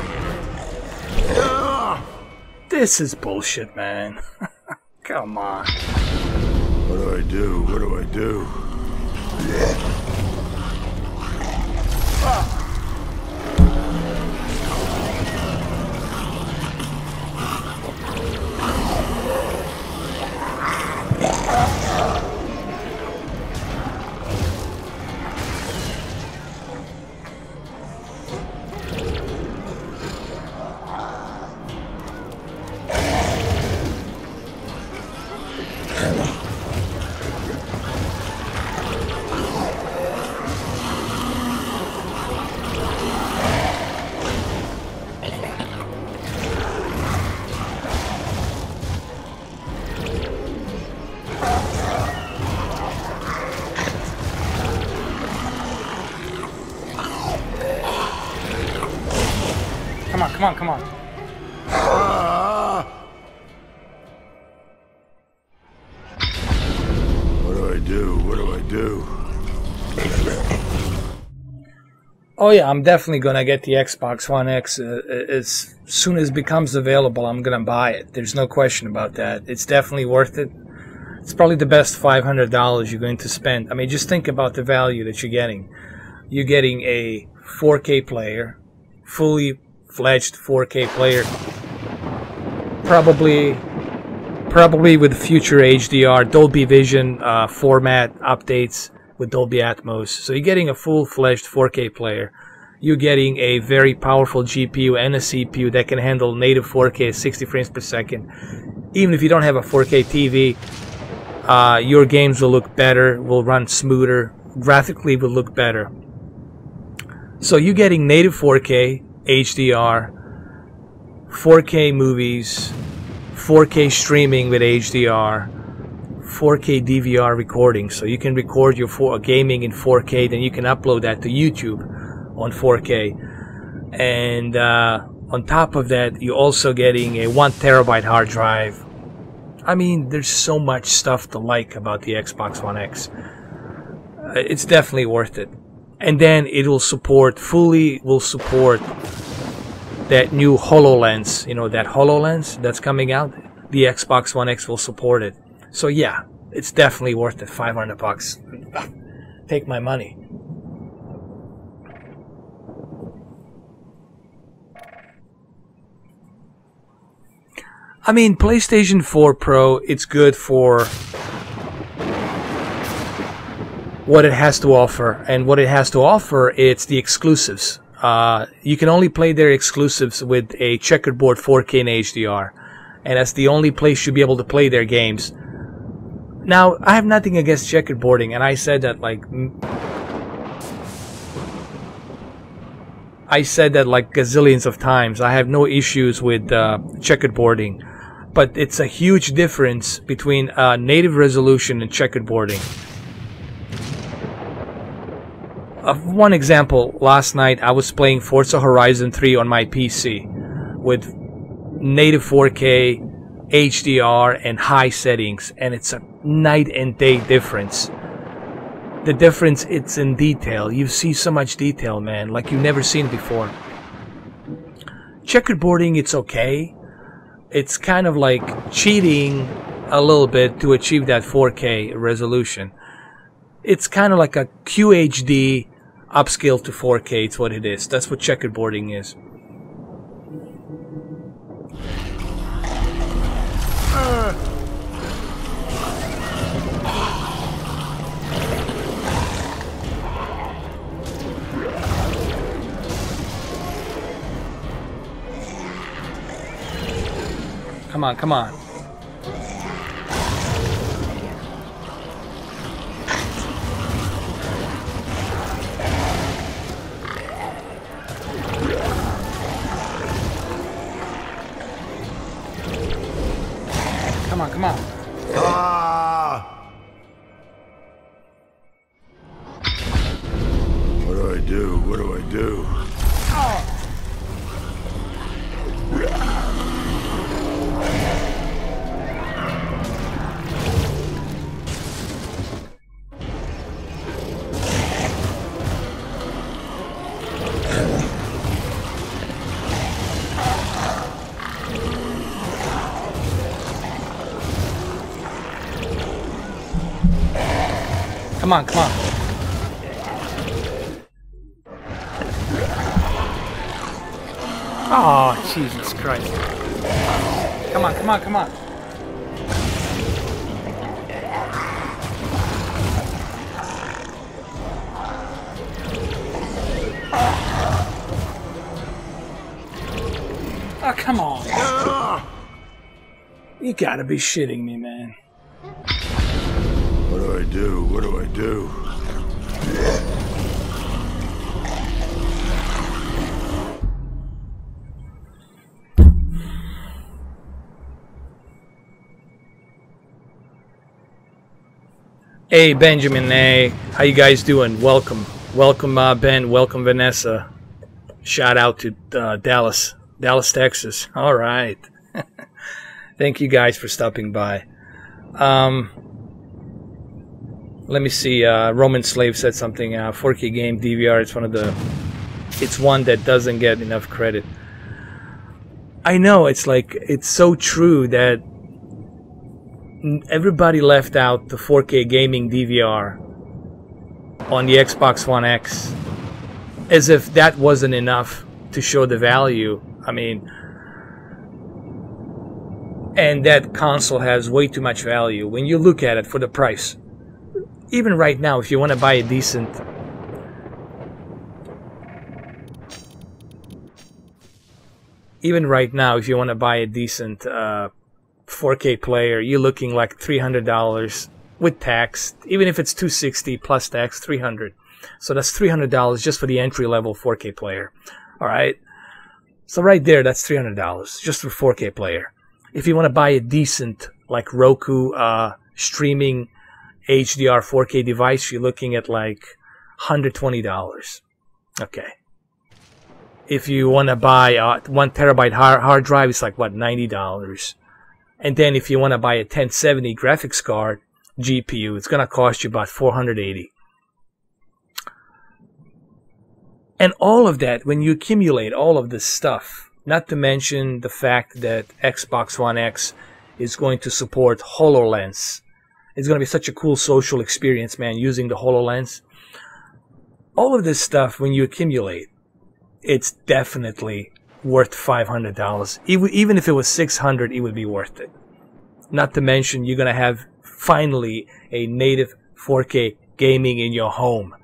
This is bullshit, man. Come on. What do I do? What do I do? Come on, come on. What do I do? What do I do? Oh yeah, I'm definitely gonna get the Xbox One X as soon as it becomes available. I'm gonna buy it. There's no question about that. It's definitely worth it. It's probably the best $500 you're going to spend. I mean, just think about the value that you're getting. You're getting a 4K player, fully fledged 4K player, probably with future HDR, Dolby Vision format updates with Dolby Atmos. So you're getting a full-fledged 4K player. You're getting a very powerful GPU and a CPU that can handle native 4K at 60 frames per second. Even if you don't have a 4K TV, your games will look better, will run smoother, graphically will look better. So you're getting native 4K, HDR, 4K movies, 4K streaming with HDR, 4K DVR recording. So you can record your gaming in 4K, then you can upload that to YouTube on 4K. And on top of that, you're also getting a 1 terabyte hard drive. I mean, there's so much stuff to like about the Xbox One X. It's definitely worth it. And then it will support, fully will support that new HoloLens. You know, that HoloLens that's coming out? The Xbox One X will support it. So yeah, it's definitely worth it. $500. Take my money. I mean, PlayStation 4 Pro, it's good for what it has to offer. And what it has to offer, it's the exclusives. You can only play their exclusives with a checkerboard 4K and HDR. And that's the only place you'll be able to play their games. Now, I have nothing against checkerboarding, and I said that like gazillions of times. I have no issues with checkerboarding, but it's a huge difference between native resolution and checkerboarding. One example, last night I was playing Forza Horizon 3 on my PC with native 4K, HDR, and high settings, and it's a night and day difference. The difference, it's in detail. You see so much detail, man, like you've never seen before. Checkerboarding, it's okay. It's kind of like cheating a little bit to achieve that 4K resolution. It's kind of like a QHD upscale to 4K. It's what it is. That's what checkerboarding is. Come on, come on. Come on, come on. What do I do? What do I do? Come on, come on. Oh, Jesus Christ. Come on, come on, come on. Oh, come on. You gotta be shitting me, man. What do I do? What do I do? Hey, Benjamin, hey. How you guys doing? Welcome. Welcome, Ben. Welcome, Vanessa. Shout out to Dallas, Texas. All right. Thank you guys for stopping by. Let me see. Roman Slave said something. 4K game DVR. It's one that doesn't get enough credit. I know. It's so true that everybody left out the 4K gaming DVR on the Xbox One X, as if that wasn't enough to show the value. I mean, and that console has way too much value when you look at it for the price. Even right now, if you want to buy a decent... Even right now, if you want to buy a decent 4K player, you're looking like $300 with tax. Even if it's $260 plus tax, $300. So that's $300 just for the entry-level 4K player. All right? So right there, that's $300 just for 4K player. If you want to buy a decent, like Roku streaming HDR 4K device, you're looking at like $120. Okay. If you want to buy a 1 terabyte hard drive, it's like, what, $90. And then if you want to buy a 1070 graphics card GPU, it's going to cost you about $480. And all of that, when you accumulate all of this stuff, not to mention the fact that Xbox One X is going to support HoloLens. It's going to be such a cool social experience, man, using the HoloLens. All of this stuff, when you accumulate, it's definitely worth $500. Even if it was $600, it would be worth it. Not to mention, you're going to have finally a native 4K gaming in your home.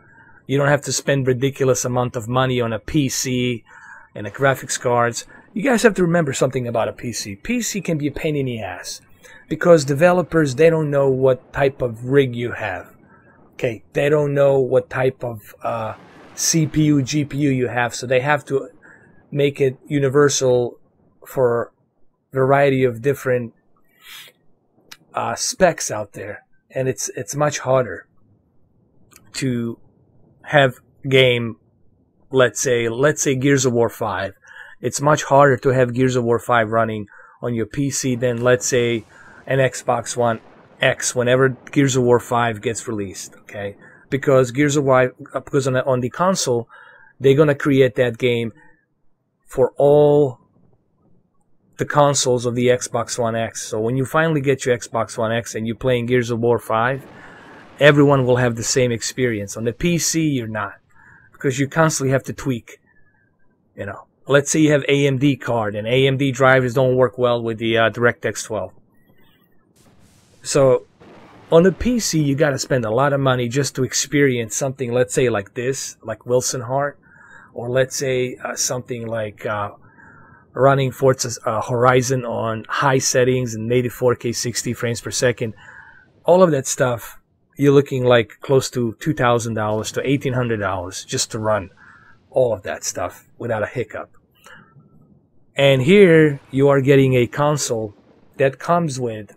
You don't have to spend ridiculous amount of money on a PC and a graphics cards. You guys have to remember something about a PC. PC can be a pain in the ass because developers, they don't know what type of rig you have. Okay, they don't know what type of CPU, GPU you have, so they have to make it universal for a variety of different specs out there, and it's much harder to have game. Let's say Gears of War 5. It's much harder to have Gears of War 5 running on your PC than, let's say, an Xbox One X whenever Gears of War 5 gets released, okay? Because on the console, they're gonna create that game for all the consoles of the Xbox One X. So when you finally get your Xbox One X and you're playing Gears of War 5, everyone will have the same experience. On the PC, you're not, because you constantly have to tweak. You know, let's say you have AMD card and AMD drivers don't work well with the DirectX 12. So on the PC, you got to spend a lot of money just to experience something, let's say like this, like Wilson Hart, or let's say something like running Forza Horizon on high settings and native 4K 60 frames per second. All of that stuff, you're looking like close to $2,000 to $1,800 just to run all of that stuff without a hiccup. And here you are getting a console that comes with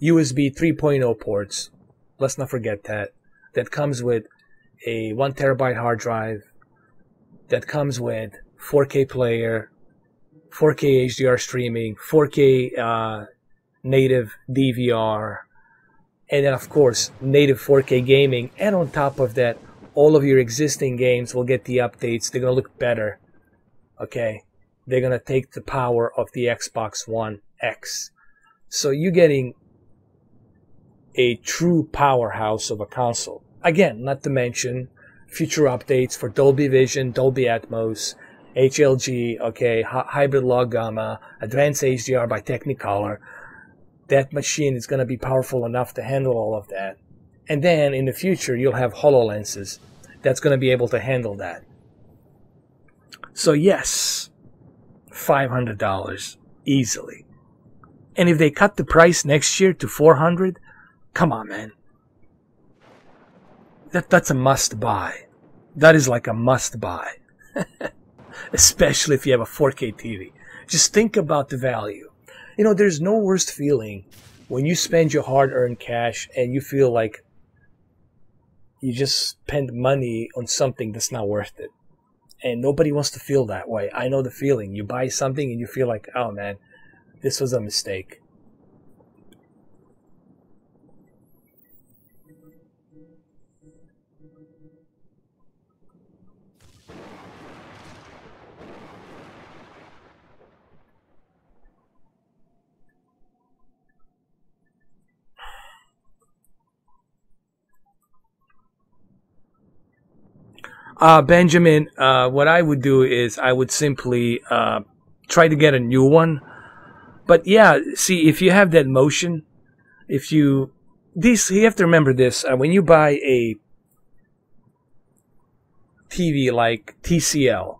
USB 3.0 ports. Let's not forget that. That comes with a 1 terabyte hard drive. That comes with 4K player, 4K HDR streaming, 4K native DVR, and then of course native 4K gaming. And on top of that, all of your existing games will get the updates. They're gonna look better. Okay, they're gonna take the power of the Xbox One X. So you're getting a true powerhouse of a console. Again, not to mention future updates for Dolby Vision, Dolby Atmos, HLG, okay, hybrid log gamma, advanced HDR by Technicolor. That machine is going to be powerful enough to handle all of that. And then in the future, you'll have HoloLenses that's going to be able to handle that. So yes, $500 easily. And if they cut the price next year to $400, come on, man. That's a must buy. That is like a must buy. Especially if you have a 4K TV. Just think about the value. You know, there's no worse feeling when you spend your hard-earned cash and you feel like you just spend money on something that's not worth it. And nobody wants to feel that way. I know the feeling. You buy something and you feel like, oh man, this was a mistake. Benjamin, what I would do is I would simply try to get a new one. But yeah, see, if you have that motion, you have to remember this. When you buy a TV like TCL,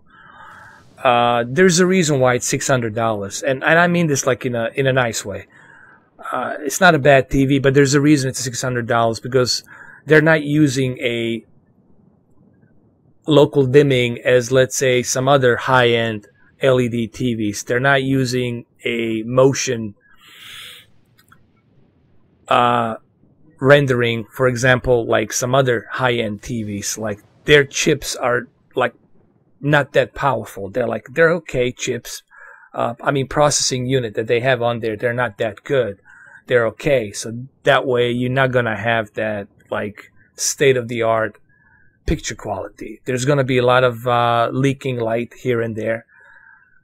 there's a reason why it's $600, and I mean this like in a nice way. It's not a bad TV, but there's a reason it's $600 because they're not using a local dimming as, let's say, some other high-end LED TVs. They're not using a motion rendering, for example, like some other high-end TVs. Like their chips are like not that powerful. They're okay chips. I mean, processing unit that they have on there, they're not that good. They're okay. So that way you're not gonna have that like state-of-the-art picture quality. There's going to be a lot of leaking light here and there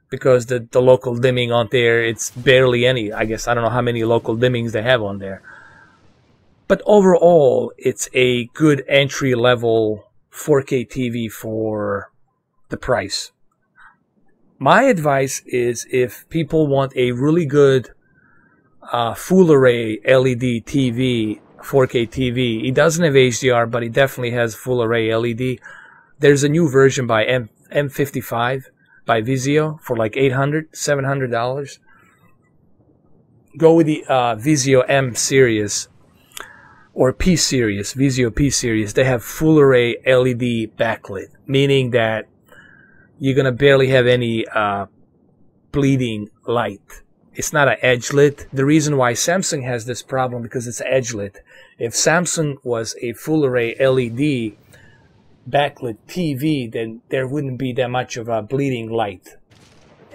because the local dimming on there, it's barely any. I guess I don't know how many local dimmings they have on there. But overall, it's a good entry-level 4K TV for the price. My advice is if people want a really good full array LED TV 4K TV. It doesn't have HDR, but it definitely has full array LED. There's a new version by M55 by Vizio for like $800, $700. Go with the Vizio M series or P series, Vizio P series. They have full array LED backlit, meaning that you're gonna barely have any bleeding light. It's not an edge lit. The reason why Samsung has this problem because it's edge lit. If Samsung was a full array LED backlit TV, then there wouldn't be that much of a bleeding light.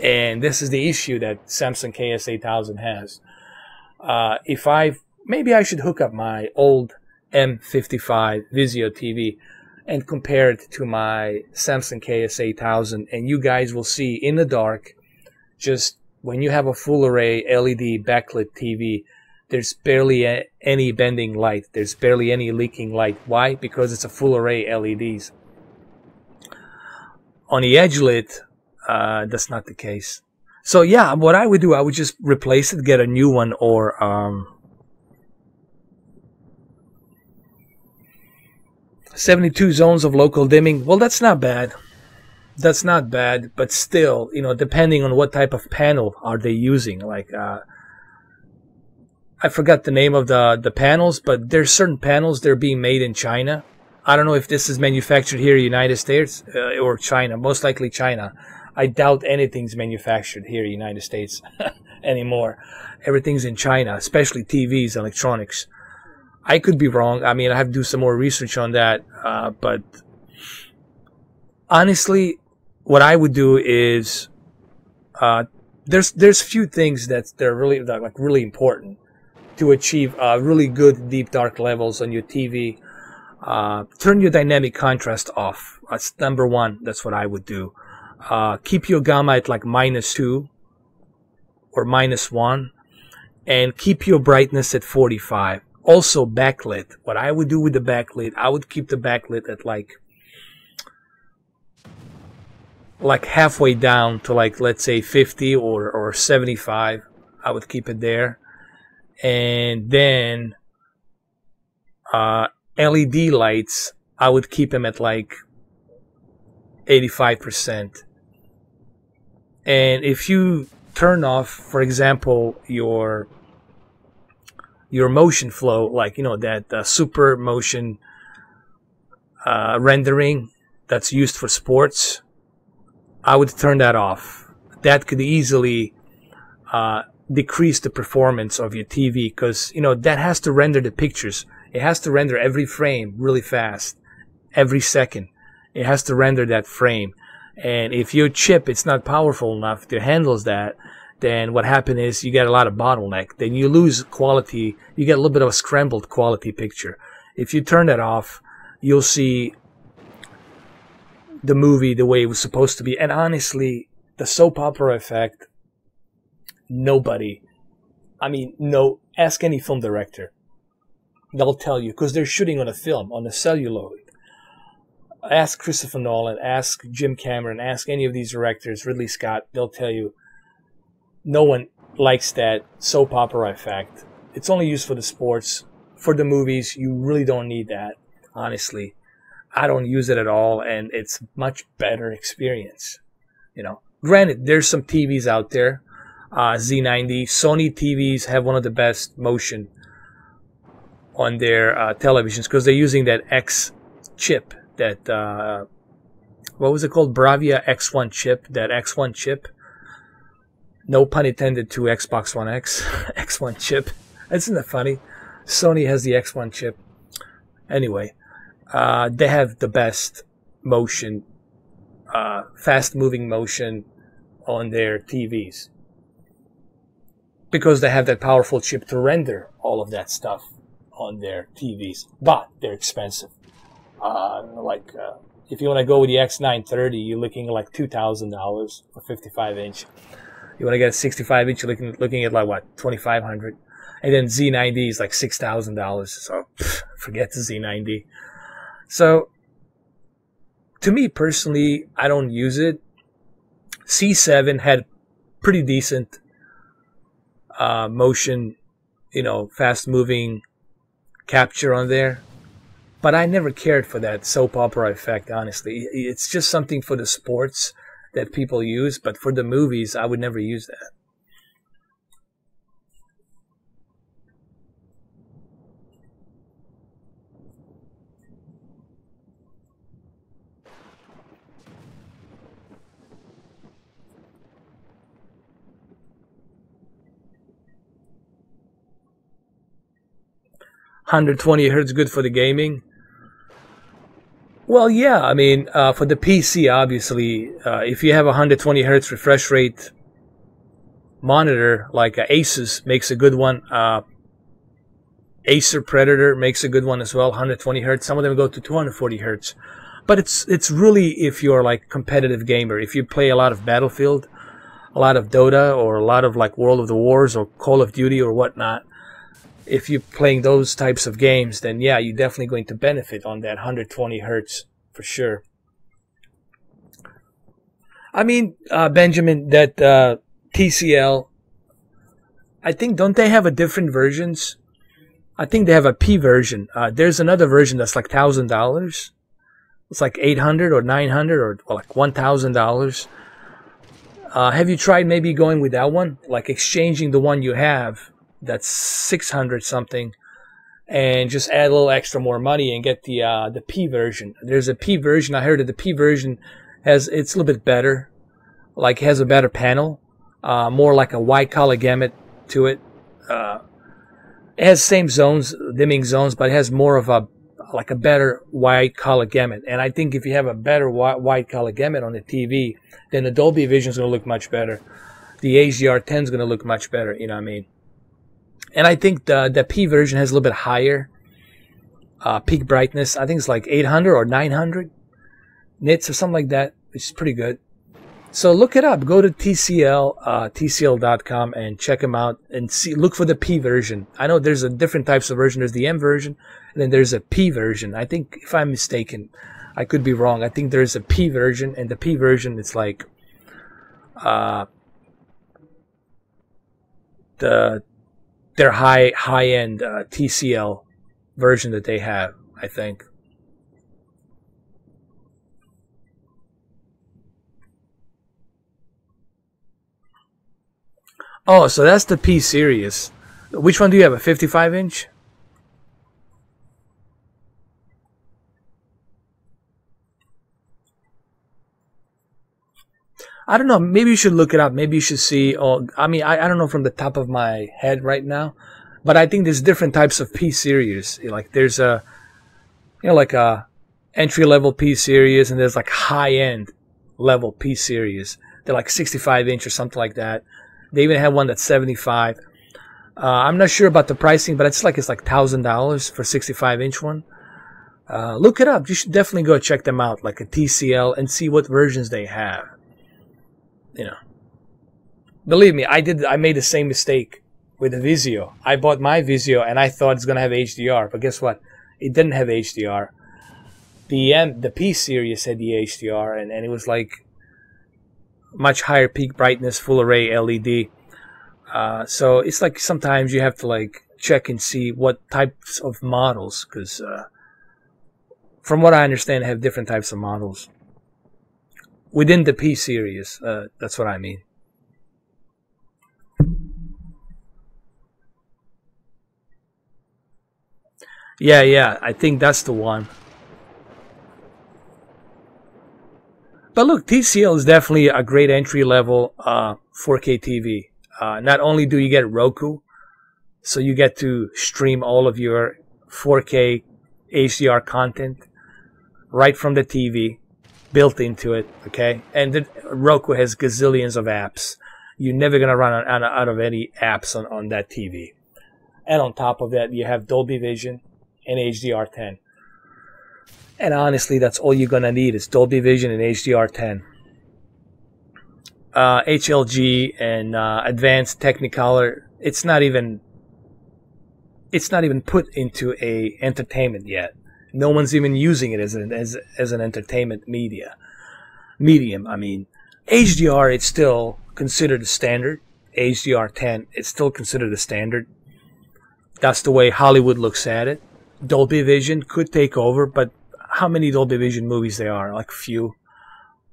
And this is the issue that Samsung KS8000 has. Maybe I should hook up my old M55 Vizio TV and compare it to my Samsung KS8000, and you guys will see in the dark, just when you have a full array LED backlit TV, there's barely any bending light. There's barely any leaking light. Why? Because it's a full array LEDs. On the edge lit, that's not the case. So yeah, what I would do, I would just replace it, get a new one, or 72 zones of local dimming. Well, that's not bad. That's not bad, but still, you know, depending on what type of panel are they using. Like, I forgot the name of the panels, but there's certain panels, they're being made in China. I don't know if this is manufactured here in the United States or China. Most likely China. I doubt anything's manufactured here in the United States anymore. Everything's in China, especially TVs, electronics. I could be wrong. I mean, I have to do some more research on that. But honestly, what I would do is there's few things they're really important to achieve really good deep dark levels on your TV. Turn your dynamic contrast off. That's number one. That's what I would do. Keep your gamma at like -2 or -1, and keep your brightness at 45. Also backlit. What I would do with the backlit, I would keep the backlit at like halfway down to, like, let's say 50 or 75. I would keep it there. And then LED lights, I would keep them at like 85%. And if you turn off, for example, your motion flow, like, you know, that super motion rendering that's used for sports, I would turn that off. That could easily decrease the performance of your TV, because, you know, that has to render the pictures. It has to render every frame really fast, every second. It has to render that frame. And if your chip, it's not powerful enough to handle that, then what happens is you get a lot of bottleneck. Then you lose quality. You get a little bit of a scrambled quality picture. If you turn that off, you'll see the movie the way it was supposed to be. And honestly, the soap opera effect, nobody, ask any film director. They'll tell you, because they're shooting on a film, on a celluloid. Ask Christopher Nolan, ask Jim Cameron, ask any of these directors, Ridley Scott, they'll tell you no one likes that soap opera effect. It's only used for the sports. For the movies, you really don't need that, honestly. I don't use it at all, and it's much better experience. You know, granted, there's some TVs out there, Z90. Sony TVs have one of the best motion on their televisions, because they're using that X chip, that what was it called? Bravia X1 chip. That X1 chip. No pun intended to Xbox One X. X1 chip. Isn't that funny? Sony has the X1 chip. Anyway, they have the best motion, fast-moving motion on their TVs, because they have that powerful chip to render all of that stuff on their TVs. But they're expensive. If you want to go with the X930, you're looking at like $2,000 for 55-inch. You want to get a 65-inch, you're looking at like what, $2,500. And then Z90 is like $6,000. So forget the Z90. So to me personally, I don't use it. C7 had pretty decent motion, you know, fast-moving capture on there. But I never cared for that soap opera effect, honestly. It's just something for the sports that people use, but for the movies, I would never use that. $120 good for the gaming. Well, yeah, I mean, for the PC, obviously, if you have a 120 hertz refresh rate monitor, like Asus makes a good one, Acer Predator makes a good one as well, 120 hertz. Some of them go to 240 hertz. But it's really if you're like competitive gamer, if you play a lot of Battlefield, a lot of Dota, or a lot of like World of the Wars or Call of Duty or whatnot. If you're playing those types of games, then yeah, you're definitely going to benefit on that 120 hertz for sure. I mean, Benjamin, that TCL, I think, don't they have a different versions? I think they have a P version. There's another version that's like $1,000. It's like $800 or $900 or like $1,000. Have you tried maybe going with that one? Like exchanging the one you have that's 600 something, and just add a little extra more money and get the P version. There's a P version. I heard that the P version it's a little bit better, like has a better panel, more like a white color gamut to it. It has same zones, dimming zones, but it has more of a better white color gamut. And I think if you have a better white color gamut on the TV, then the Dolby Vision is going to look much better. The HDR10 is going to look much better. You know what I mean? And I think the P version has a little bit higher peak brightness. I think it's like 800 or 900 nits or something like that, which is pretty good. So look it up. Go to TCL, TCL.com, and check them out and look for the P version. I know there's a different types of version. There's the M version, and then there's a P version. I think, if I'm mistaken, I could be wrong. I think there's a P version, and the P version is like their high-end TCL version that they have, I think. Oh, so that's the P series. Which one do you have? A 55-inch? I don't know. Maybe you should look it up. Maybe you should see. Oh, I mean, I don't know from the top of my head right now, but I think there's different types of P series. Like there's a, like a entry-level P series, and there's like high-end level P series. They're like 65-inch or something like that. They even have one that's 75. I'm not sure about the pricing, but it's like $1,000 for 65-inch one. Look it up. You should definitely go check them out, like a TCL, and see what versions they have. Believe me, I made the same mistake with the Vizio. I bought my Vizio and I thought it's gonna have HDR, but guess what? It didn't have HDR. The P series had the HDR, and it was like much higher peak brightness, full array LED. So it's like sometimes you have to like check and see what types of models, because from what I understand, they have different types of models within the P series. That's what I mean. Yeah, I think that's the one. But look, TCL is definitely a great entry-level 4K TV. Not only do you get Roku, so you get to stream all of your 4K HDR content right from the TV, built into it, okay? And Roku has gazillions of apps. You're never going to run out of any apps on that TV. And on top of that, you have Dolby Vision and HDR10. And honestly, that's all you're going to need is Dolby Vision and HDR10. HLG and Advanced Technicolor, it's not even put into a entertainment yet. No one's even using it as an entertainment medium. I mean, HDR, it's still considered the standard. HDR10, it's still considered the standard. That's the way Hollywood looks at it. Dolby Vision could take over, but how many Dolby Vision movies there are? Like few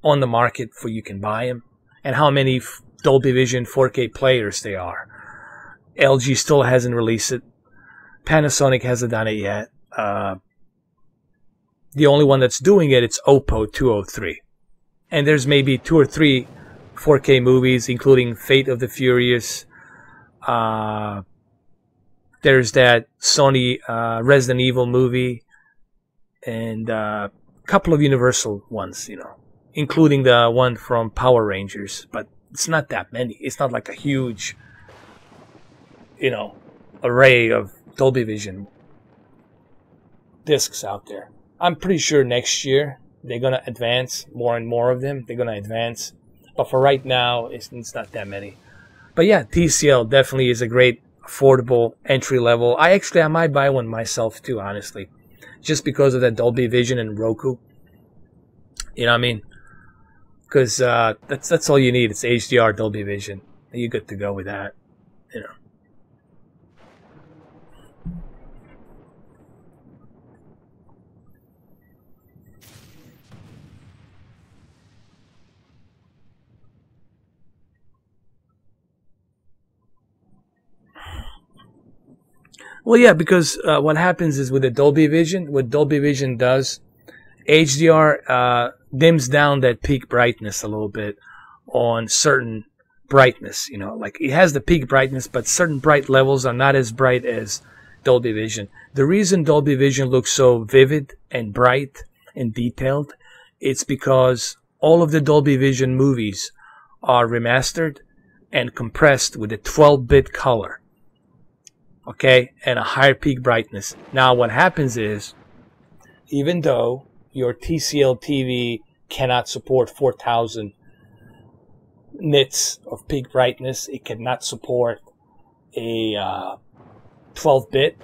on the market for you can buy them. And how many Dolby Vision 4K players there are. LG still hasn't released it. Panasonic hasn't done it yet. The only one that's doing it, it's Oppo 203. And there's maybe 2 or 3 4K movies, including Fate of the Furious. There's that Sony Resident Evil movie. And a couple of Universal ones, you know, including the one from Power Rangers. But it's not that many. It's not like a huge, you know, array of Dolby Vision discs out there. I'm pretty sure next year they're going to advance more and more of them. They're going to advance. But for right now, it's not that many. But yeah, TCL definitely is a great, affordable entry level. I might buy one myself too, honestly. Just because of that Dolby Vision and Roku. You know what I mean? Because that's all you need. It's HDR Dolby Vision. You're good to go with that. You know. Well, yeah, because what happens is with the Dolby Vision, what Dolby Vision does, HDR dims down that peak brightness a little bit on certain brightness. You know, like it has the peak brightness, but certain bright levels are not as bright as Dolby Vision. The reason Dolby Vision looks so vivid and bright and detailed, it's because all of the Dolby Vision movies are remastered and compressed with a 12-bit color. Okay, and a higher peak brightness. Now what happens is, even though your TCL TV cannot support 4000 nits of peak brightness, it cannot support a 12-bit.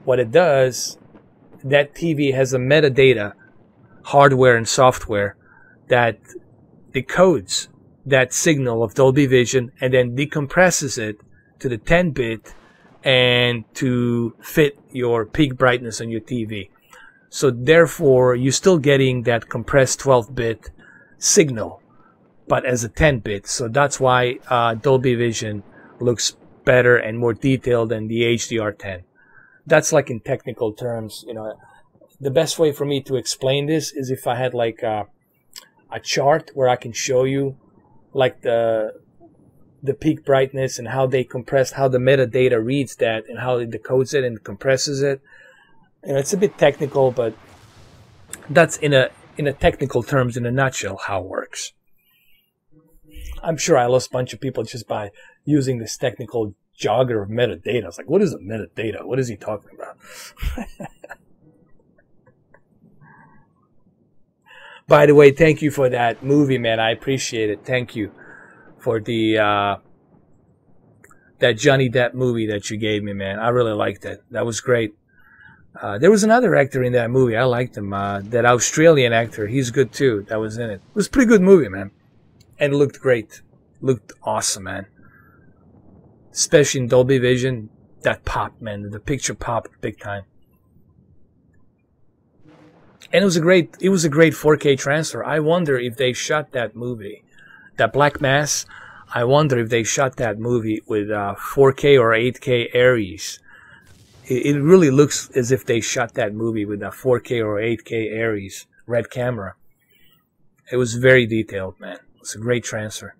What it does, that TV has a metadata, hardware and software, that decodes that signal of Dolby Vision and then decompresses it to the 10-bit and to fit your peak brightness on your TV. So therefore, you're still getting that compressed 12-bit signal, but as a 10-bit. So that's why Dolby Vision looks better and more detailed than the HDR10. That's like in technical terms. You know, the best way for me to explain this is if I had like a chart where I can show you like the peak brightness and how they compress, how the metadata reads that and how it decodes it and compresses it. You know, it's a bit technical, but that's in a technical terms, in a nutshell, how it works. I'm sure I lost a bunch of people just by using this technical jargon of metadata. I was like, what is a metadata? What is he talking about? By the way, thank you for that movie, man. I appreciate it. Thank you for the that Johnny Depp movie that you gave me, man. I really liked it. That was great. There was another actor in that movie. I liked him. That Australian actor. He's good too. That was in it. It was a pretty good movie, man. And it looked great. Looked awesome, man. Especially in Dolby Vision. That popped, man. The picture popped big time. And it was a great 4K transfer. I wonder if they shot that movie, that Black Mass. I wonder if they shot that movie with 4K or 8K Aries. It really looks as if they shot that movie with a 4K or 8K Aries red camera. It was very detailed, man. It was a great transfer.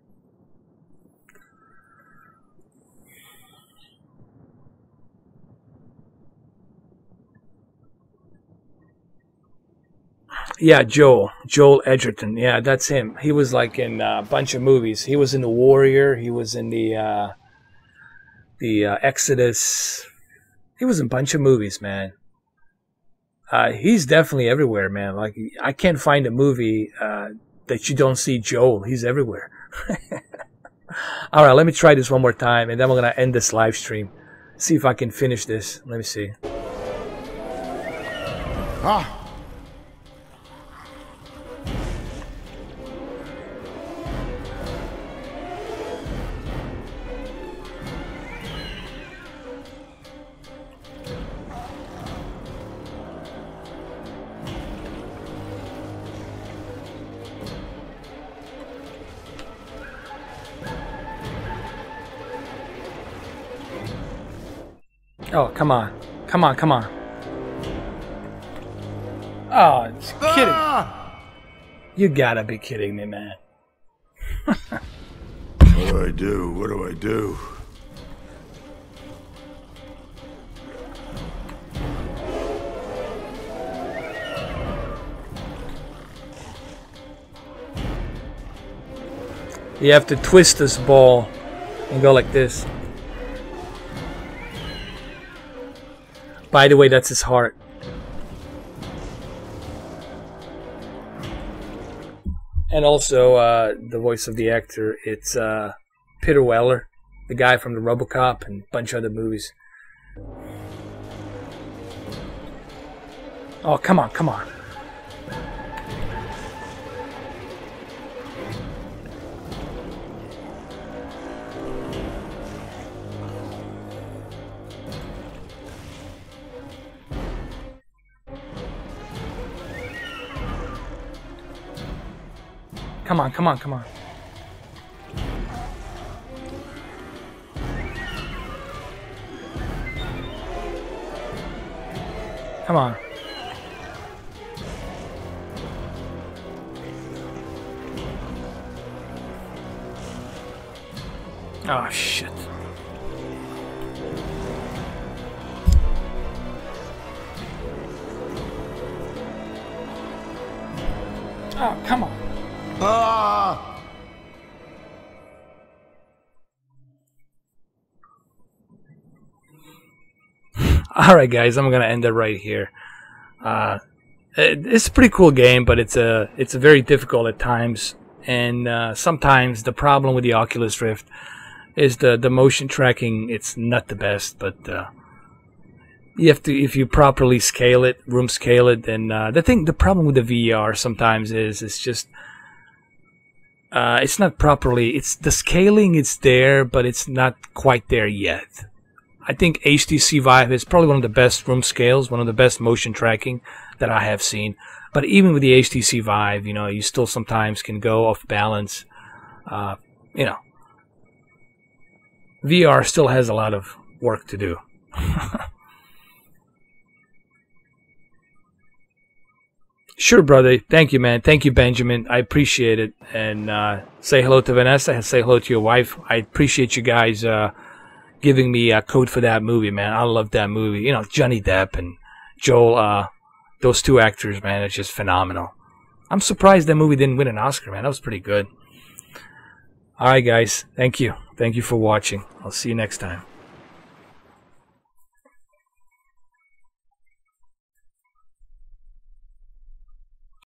Yeah, Joel Edgerton. Yeah, that's him. He was like in a bunch of movies. He was in The Warrior. He was in the Exodus. He was in a bunch of movies, man. He's definitely everywhere, man. Like, I can't find a movie that you don't see Joel. He's everywhere. All right, let me try this one more time, and then we're going to end this live stream. See if I can finish this. Let me see. Ah! Oh, come on. Come on, come on. Oh, it's kidding. You gotta be kidding me, man. What do I do? What do I do? You have to twist this ball and go like this. By the way, that's his heart. And also, the voice of the actor, it's Peter Weller, the guy from the RoboCop and a bunch of other movies. Oh, come on, come on. Come on, come on, come on. Come on. Oh, shit. Oh, come on. Ah! Alright guys, I'm gonna end it right here. It's a pretty cool game, but it's very difficult at times, and sometimes the problem with the Oculus Rift is the motion tracking. It's not the best, but you have to, if you properly scale it, room scale it, then the problem with the VR sometimes is it's just it's not properly, it's the scaling, it's there, but it's not quite there yet. I think HTC Vive is probably one of the best room scales, one of the best motion tracking that I have seen. But even with the HTC Vive, you know, you still sometimes can go off balance. You know, VR still has a lot of work to do. Sure, brother. Thank you, man. Thank you, Benjamin. I appreciate it. And say hello to Vanessa and say hello to your wife. I appreciate you guys giving me a code for that movie, man. I love that movie. You know, Johnny Depp and Joel, those two actors, man, it's just phenomenal. I'm surprised that movie didn't win an Oscar, man. That was pretty good. All right, guys. Thank you. Thank you for watching. I'll see you next time.